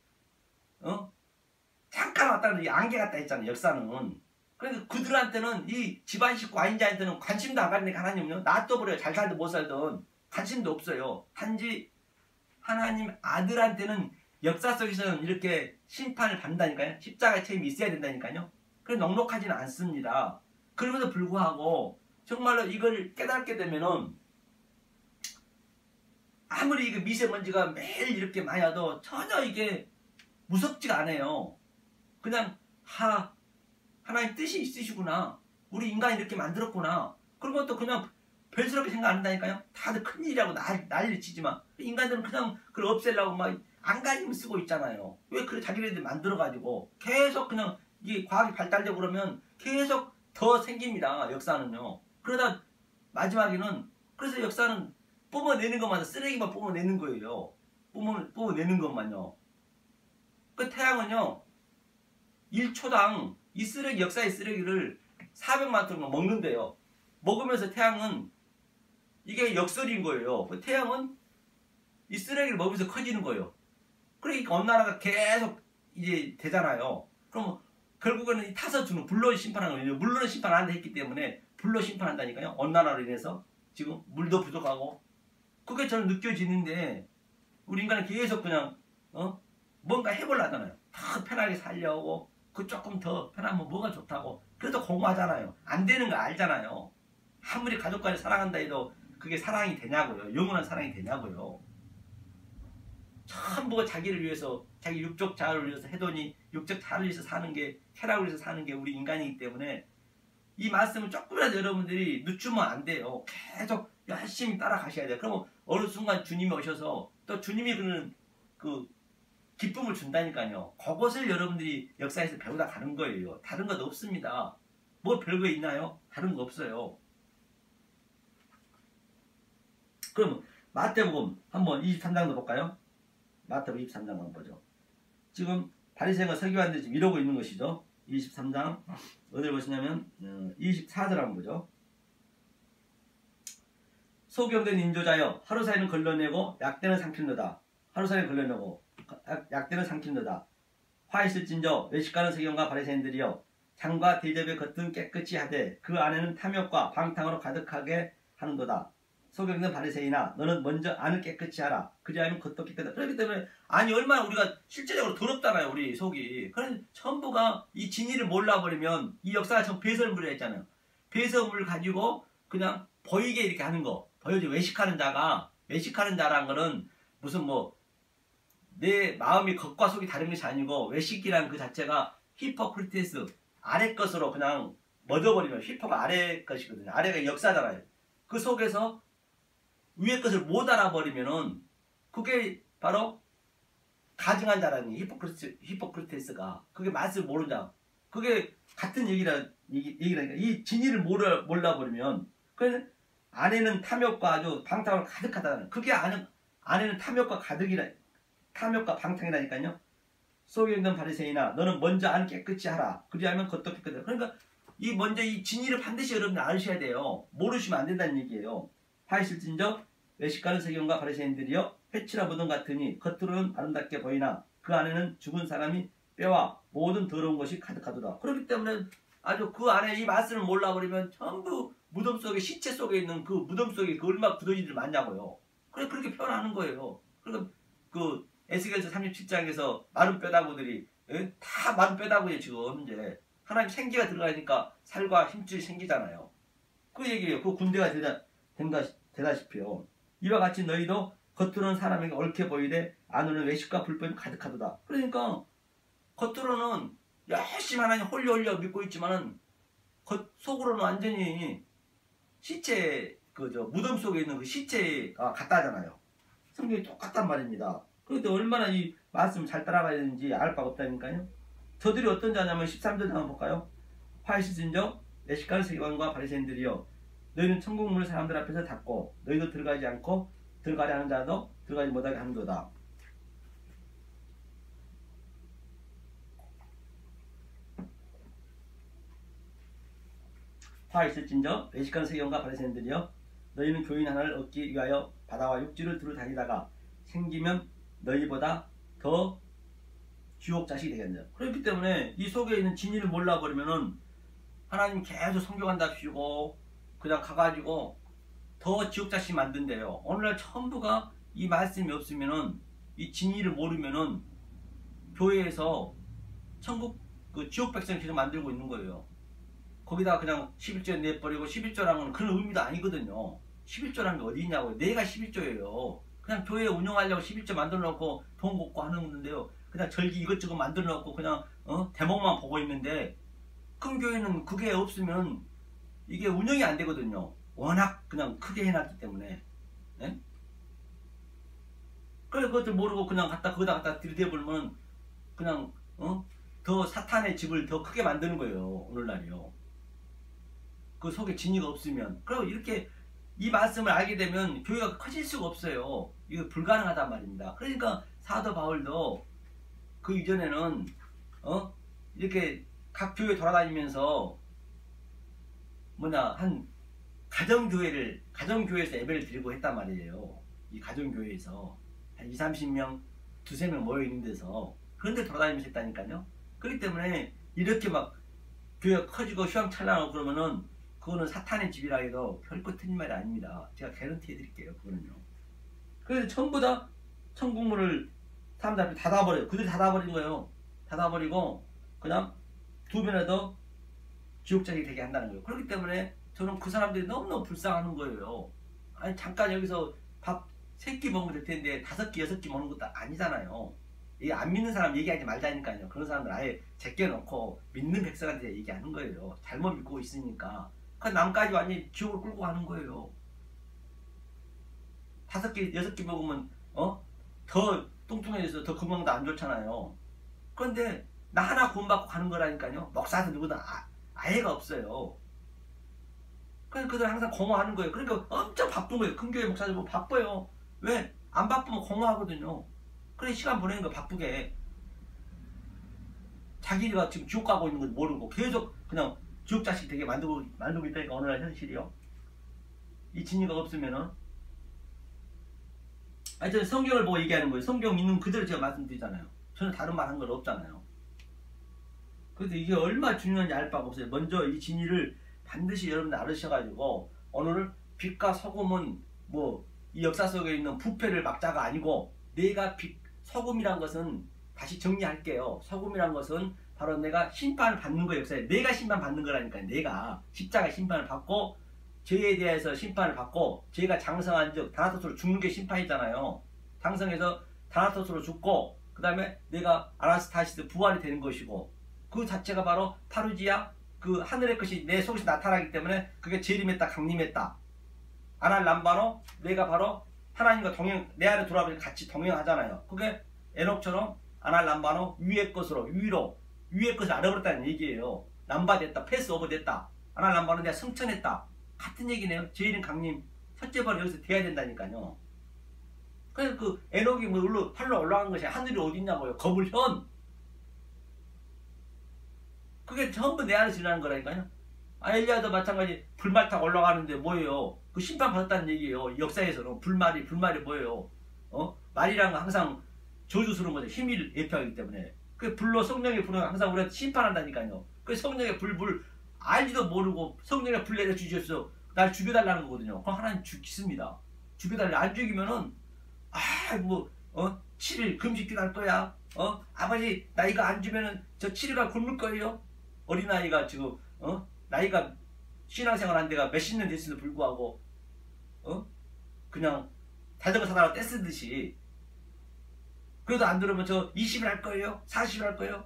S1: 잠깐 왔다 가는 안개 같다 했잖아요. 역사는. 그러니까 그들한테는 이 집안 식구 아닌 자한테는 관심도 안 가니까 하나님은요 놔둬버려요. 잘 살든 못 살든 관심도 없어요. 단지 하나님 아들한테는 역사 속에서는 이렇게 심판을 받는다니까요. 십자가의 책임이 있어야 된다니까요. 그래서 넉넉하지는 않습니다. 그럼에도 불구하고 정말로 이걸 깨닫게 되면은 아무리 이게 미세먼지가 매일 이렇게 많이 와도 전혀 이게 무섭지가 않아요. 그냥 하나님 뜻이 있으시구나. 우리 인간이 이렇게 만들었구나. 그런 것도 그냥 별스럽게 생각 안 한다니까요. 다들 큰일이라고 난리를 치지만 인간들은 그냥 그걸 없애려고 막 안간힘을 쓰고 있잖아요. 왜 그래 자기네들이 만들어가지고 계속 그냥 이게 과학이 발달되고 그러면 계속 더 생깁니다. 역사는요. 그러다 마지막에는 그래서 역사는 뿜어내는 것만 쓰레기만 뿜어내는 거예요. 뿜어내는 것만요. 그 태양은요 1초당 이 쓰레기 역사의 쓰레기를 400만 톤 먹는데요. 먹으면서 태양은 이게 역설인 거예요. 태양은 이 쓰레기를 먹으면서 커지는 거예요. 그러니까 어느 나라가 계속 이제 되잖아요. 그럼 결국에는 타서 주는 불로 심판하는 거예요. 물로는 심판 안 했기 때문에 불로 심판한다니까요. 어느 나라로 인해서 지금 물도 부족하고 그게 저는 느껴지는데 우리 인간은 계속 그냥 뭔가 해보려잖아요. 더 편하게 살려고 그 조금 더 편하면 뭐가 좋다고 그래도 공부하잖아요. 안 되는 거 알잖아요. 아무리 가족까지 사랑한다 해도 그게 사랑이 되냐고요. 영원한 사랑이 되냐고요. 전부 자기를 위해서 자기 육적 자아를 위해서 해더니 육적 자아를 위해서 사는 게 쾌락을 위해서 사는 게 우리 인간이기 때문에 이 말씀을 조금이라도 여러분들이 늦추면 안 돼요. 계속 열심히 따라가셔야 돼요. 그러면 어느 순간 주님이 오셔서 또 주님이 그 기쁨을 준다니까요. 그것을 여러분들이 역사에서 배우다 가는 거예요. 다른 것 없습니다. 뭐 별거 있나요? 다른 거 없어요. 그럼 마태복음 한번 23장도 볼까요? 마태복음 23장 한번 보죠. 지금 바리새인과 서기관들이 지금 이러고 있는 것이죠. 23장 어디를 보시냐면 24절 한번 보죠. 소경된 인조자여 하루 사이는 걸러내고 약대는 삼킬노다. 하루 사이는 걸러내고 약대는 삼킬노다. 화 있을진저 외식가는 서기관과 바리새인들이여 장과 대접의 겉은 깨끗이 하되 그 안에는 탐욕과 방탕으로 가득하게 하는도다. 소경된 바리새인아 너는 먼저 안을 깨끗이 하라. 그리하면 겉도 깨끗하다. 그렇기 때문에 아니 얼마나 우리가 실제적으로 더럽잖아요. 우리 속이. 그래서 전부가 이 진리를 몰라버리면 이 역사가 전 배설물이라 했잖아요. 배설물을 가지고 그냥 보이게 이렇게 하는 거. 보여줘. 외식하는 자라는 거는 무슨 뭐 내 마음이 겉과 속이 다른 것이 아니고 외식이라는 그 자체가 히포크리테스 아래 것으로 그냥 묻어버리면 히포가 아래 것이거든요. 아래가 역사잖아요. 그 속에서 위의 것을 못 알아버리면은 그게 바로 가증한 자라니 히포크리테스가 그게 맛을 모르는 자. 그게 같은 얘기라니까 이 진리를 몰라버리면 그래서 안에는 탐욕과 아주 방탕으로 가득하다는 그게 안에는 탐욕과 탐욕과 방탕이라니까요. 속에 있는 바리새인아 너는 먼저 안 깨끗이 하라. 그리하면 겉도 깨끗하다. 그러니까 먼저 이 진리를 반드시 여러분들 아셔야 돼요. 모르시면 안 된다는 얘기예요. 화 있을진저 외식가는 서기관과 바리새인들이여 회치라 무덤 같으니 겉으로는 아름답게 보이나 그 안에는 죽은 사람이 뼈와 모든 더러운 것이 가득하도다. 그렇기 때문에 아주 그 안에 이 말씀을 몰라버리면 전부 무덤 속에 시체 속에 있는 그 무덤 속에 그 얼마나 굳어지들 많냐고요. 그래 그렇게 표현하는 거예요. 그러니까 그 에스겔서 37장에서 마른 뼈다구들이 다 마른 뼈다구예요. 지금 이제 하나님 생기가 들어가니까 살과 힘줄이 생기잖아요. 그 얘기예요. 그 군대가 되다시피요. 이와 같이 너희도 겉으로는 사람에게 옳게 보이되 안으로는 외식과 불법이 가득하도다. 그러니까 겉으로는 열심히 하나님 홀려 믿고 있지만은 속으로는 완전히 시체 무덤 속에 있는 그 시체가 같다잖아요. 성경이 똑같단 말입니다. 그런데 얼마나 이 말씀을 잘 따라가야 되는지 알 바가 없다니까요. 저들이 어떤 자냐면 13절 한번 볼까요? 화이시진저 내식간 세관과 바리새인들이여 너희는 천국 문을 사람들 앞에서 닫고 너희도 들어가지 않고 들어가려 하는 자도 들어가지 못하게 하는도다. 화 있을진저 외식한 세경과 바리새인들이여 너희는 교인 하나를 얻기 위하여 바다와 육지를 두루 다니다가 생기면 너희보다 더 지옥 자식이 되겠네요. 그렇기 때문에 이 속에 있는 진리를 몰라버리면은 하나님 계속 성경한답시고 그냥 가가지고 더 지옥 자식 만든대요. 오늘날 전부가 이 말씀이 없으면은 이 진리를 모르면은 교회에서 천국 지옥 백성 계속 만들고 있는 거예요. 거기다가 그냥 11조 내버리고 11조라는 그런 의미도 아니거든요. 11조라는 게 어디 있냐고요. 내가 11조예요. 그냥 교회 운영하려고 11조 만들어 놓고 돈 걷고 하는 건데요. 그냥 절기 이것저것 만들어 놓고 그냥 대목만 보고 있는데 큰 교회는 그게 없으면 이게 운영이 안 되거든요. 워낙 그냥 크게 해놨기 때문에. 네? 그래 그것들 모르고 그냥 거기다 들이대버리면 그냥 더 사탄의 집을 더 크게 만드는 거예요. 오늘날이요. 그 속에 진리가 없으면. 그리고 이렇게 이 말씀을 알게 되면 교회가 커질 수가 없어요. 이거 불가능하단 말입니다. 그러니까 사도 바울도 그 이전에는 이렇게 각 교회 돌아다니면서 한 가정교회에서 예배를 드리고 했단 말이에요. 이 가정교회에서 한 20-30명, 2-3명 모여있는 데서 그런 데 돌아다니면서 했다니까요. 그렇기 때문에 이렇게 막 교회가 커지고 휘황찬란하고 그러면은 그거는 사탄의 집이라 해도 결코 틀린 말이 아닙니다. 제가 개런티 해드릴게요. 그거는요. 그래서 전부 다 천국문을 사람들 앞에 닫아버려요. 그들이 닫아버린 거예요. 닫아버리고 그냥 두 배라도 지옥자식이 되게 한다는 거예요. 그렇기 때문에 저는 그 사람들이 너무너무 불쌍하는 거예요. 아니 잠깐 여기서 밥 3끼 먹으면 될 텐데 5끼, 6끼 먹는 것도 아니잖아요. 이 안 믿는 사람 얘기하지 말자니까요. 그런 사람들 아예 제껴놓고 믿는 백성한테 얘기하는 거예요. 잘못 믿고 있으니까. 그 남까지 완전히 지옥을 끌고 가는 거예요. 5끼, 6끼 먹으면 더 뚱뚱해져서 더 건강도 안 좋잖아요. 그런데 나 하나 구원받고 가는 거라니까요. 목사도 누구든 아예가 없어요. 그래서 그들 항상 공허하는 거예요. 그러니까 엄청 바쁜 거예요. 큰교회 목사들 보면 바빠요. 왜? 안 바쁘면 공허하거든요. 그래 시간 보내는 거 바쁘게. 자기가 지금 지옥 가고 있는 걸 모르고 계속 그냥 지옥 자식 되게 만들고 있다니까 오늘날 현실이요. 이 진리가 없으면은 저는 성경을 보고 얘기하는 거예요. 성경 믿는 그대로 제가 말씀드리잖아요. 저는 다른 말 한 건 없잖아요. 그래서 이게 얼마나 중요한지 알 바가 없어요. 먼저 이 진리를 반드시 여러분들 알으셔가지고 오늘 빛과 소금은 이 역사 속에 있는 부패를 막자가 아니고 내가 소금이란 것은 다시 정리할게요. 소금이란 것은 바로 내가 심판을 받는 거예요. 역사에 내가 심판 받는 거라니까요. 내가 십자가 심판을 받고 죄에 대해서 심판을 받고 죄가 장성한 즉 다나토스로 죽는 게 심판이잖아요. 장성해서 다나토스로 죽고 그 다음에 내가 아나스타시스 부활이 되는 것이고 그 자체가 바로 파루지아 그 하늘의 것이 내 속에서 나타나기 때문에 그게 재림했다 강림했다. 아날람바노 내가 바로 하나님과 내 안에 돌아오면 같이 동행하잖아요. 그게 에녹처럼 아날람바노 위의 것으로 위의 것을 알아버렸다는 얘기예요. 남바됐다 패스오버 됐다. 아날람바노 내가 승천했다. 같은 얘기네요. 재림 강림 첫째 번에 여기서 돼야 된다니까요. 그래서 그 에녹이 활로 올라간 것이 하늘이 어디 있냐고요. 거물현. 그게 전부 내 안에서 일어나는 거라니까요. 엘리야도 마찬가지 불말 타고 올라가는데 뭐예요? 그 심판 받았다는 얘기예요. 역사에서는 불말이 뭐예요? 말이란 건 항상 저주스러운 거죠. 힘을 예표하기 때문에 그 불로 성령의 불은 항상 우리가 심판한다니까요. 그 성령의 불 알지도 모르고 성령의 불 내려 주시옵소서 날 죽여달라는 거거든요. 그럼 하나님 죽습니다. 죽여달라. 안 죽이면은 뭐 7일 금식기도 할 거야. 아버지 나 이거 안 주면은 저 7일간 굶을 거예요. 어린아이가 지금 나이가 신앙생활 한 데가 몇십 년 됐음에도 불구하고 그냥 자전거 사다가 떼쓰듯이 그래도 안 들으면 저 20일 할 거예요? 40일 할 거예요?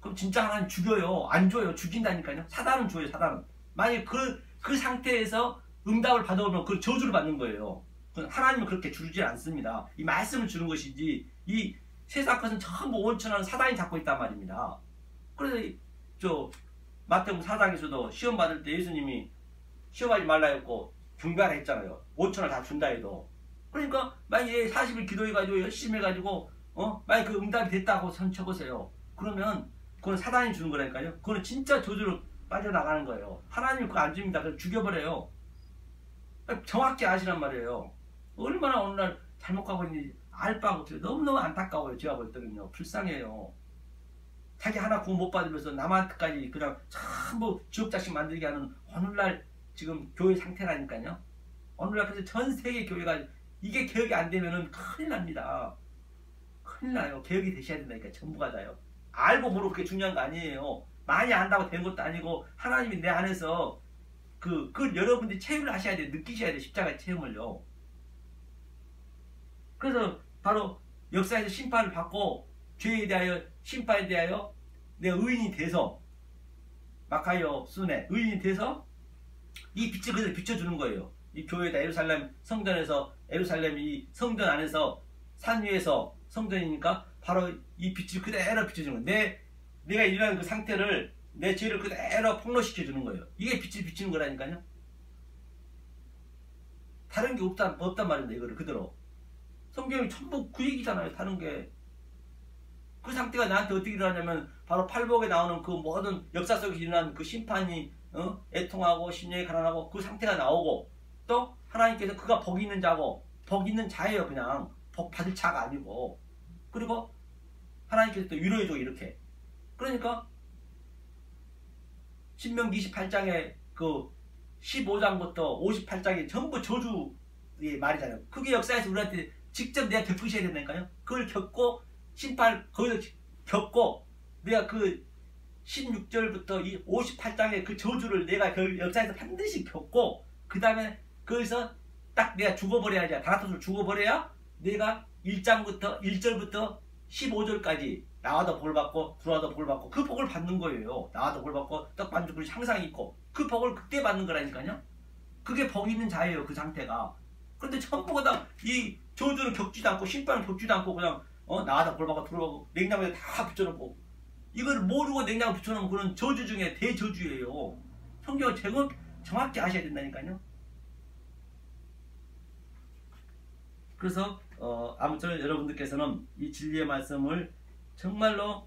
S1: 그럼 진짜 하나님 죽여요. 안 줘요. 죽인다니까요. 사단은 줘요. 사단은. 만약 그 상태에서 응답을 받아오면 그 저주를 받는 거예요. 하나님은 그렇게 주지 않습니다. 이 말씀을 주는 것이지 이 세상 것은 전부 온천하는 사단이 잡고 있단 말입니다. 그래서 저 마태복음 4장에서도 시험 받을 때 예수님이 시험하지 말라 했고 중간에 했잖아요. 5천을 다 준다 해도. 그러니까 만약에 40일 기도해가지고 열심히 해가지고 만약 그 응답이 됐다고 쳐보세요. 그러면 그건 사단이 주는 거라니까요. 그건 진짜 저주로 빠져나가는 거예요. 하나님이 그거 안 줍니다. 그래서 죽여버려요. 정확히 아시란 말이에요. 얼마나 오늘날 잘못 가고 있는지 알 바가 없어요. 너무너무 안타까워요. 제가 볼 때는요. 불쌍해요. 자기 하나 구원 못 받으면서 남한테까지 그냥 전부 지옥자식 만들게 하는 오늘날 지금 교회 상태라니까요. 오늘날 그래서 전 세계 교회가 이게 개혁이 안 되면은 큰일 납니다. 큰일 나요. 개혁이 되셔야 된다니까. 전부가 다요. 알고 모르고 그게 중요한 거 아니에요. 많이 안다고 된 것도 아니고 하나님이 내 안에서 그걸 여러분들이 체험을 하셔야 돼요. 느끼셔야 돼요. 십자가의 체험을요. 그래서 바로 역사에서 심판을 받고 죄에 대하여 심판에 대하여 내가 의인이 돼서 마카이오 순에 의인이 돼서 이 빛을 그대로 비춰주는 거예요. 이 교회다 예루살렘 성전에서 예루살렘 이 성전 안에서 산 위에서 성전이니까 바로 이 빛을 그대로 비춰주는 거예요. 내가 이러한 그 상태를 내 죄를 그대로 폭로시켜 주는 거예요. 이게 빛을 비추는 거라니까요. 다른 게 없단 말입니다. 이거를 그대로. 성경이 전부 그 얘기잖아요. 다른 게. 그 상태가 나한테 어떻게 일어나냐면 바로 팔복에 나오는 그 모든 역사 속에 일어난 그 심판이 애통하고 심령이 가난하고 그 상태가 나오고 또 하나님께서 그가 복 있는 자고 복 있는 자예요. 그냥 복 받을 자가 아니고 그리고 하나님께서 또 위로해줘 이렇게. 그러니까 신명기 28장에 그 15장부터 58장이 전부 저주의 말이잖아요. 그게 역사에서 우리한테 직접 내가 겪으셔야 된다니까요. 그걸 겪고 심판 거기서 겪고 내가 그 16절부터 이 58장의 그 저주를 내가 역사에서 반드시 겪고 그 다음에 거기서 딱 내가 죽어버려야지. 다나토스로 죽어버려야 내가 1절부터 15절까지 나와도 볼 받고 들어와도 볼 받고 그 복을 받는 거예요. 나와도 볼 받고 떡반죽 그릇이 항상 있고 그 복을 그때 받는 거라니까요. 그게 복 있는 자예요. 그 상태가. 그런데 전부가 다 이 저주를 겪지도 않고 심판을 겪지도 않고 그냥 나와도 볼 받고 들어오고 냉장고에 다 붙여놓고 이걸 모르고 냉장고 붙여놓으면 그런 저주 중에 대저주예요. 성경을 정확히 아셔야 된다니까요. 그래서 아무쪼록 여러분들께서는 이 진리의 말씀을 정말로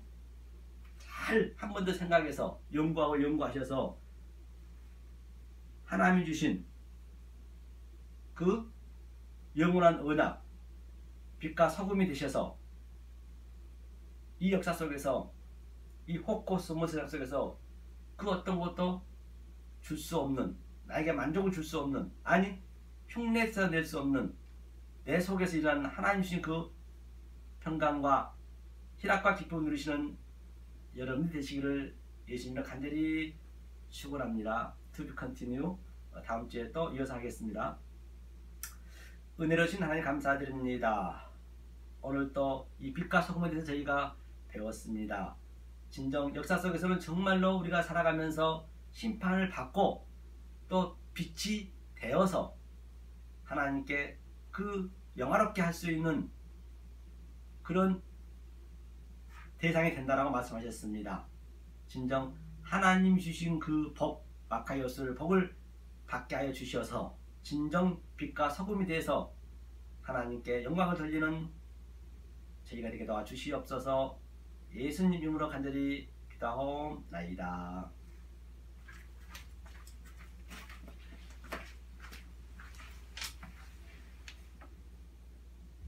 S1: 잘 한 번 더 생각해서 연구하셔서 하나님이 주신 그 영원한 언약 빛과 소금이 되셔서 이 역사 속에서 이 호코스모 세상 속에서 그 어떤 것도 줄 수 없는 나에게 만족을 줄 수 없는 아니 흉내서 낼 수 없는 내 속에서 일어나는 하나님 주신 그 평강과 희락과 기쁨을 누리시는 여러분이 되시기를 예수님을 간절히 축원합니다. To be continue. 다음 주에 또 이어서 하겠습니다. 은혜로우신 하나님 감사드립니다. 오늘 또 이 빛과 소금에 대해서 저희가 배웠습니다. 진정 역사 속에서는 정말로 우리가 살아가면서 심판을 받고 또 빛이 되어서 하나님께 그 영화롭게 할 수 있는 그런 대상이 된다라고 말씀하셨습니다. 진정 하나님 주신 그 복 마카이오스를 복을 받게 하여 주셔서 진정 빛과 소금이 돼서 하나님께 영광을 돌리는 저희가 되게 도와주시옵소서. 예수님 이름으로 간절히 기도하옵나이다.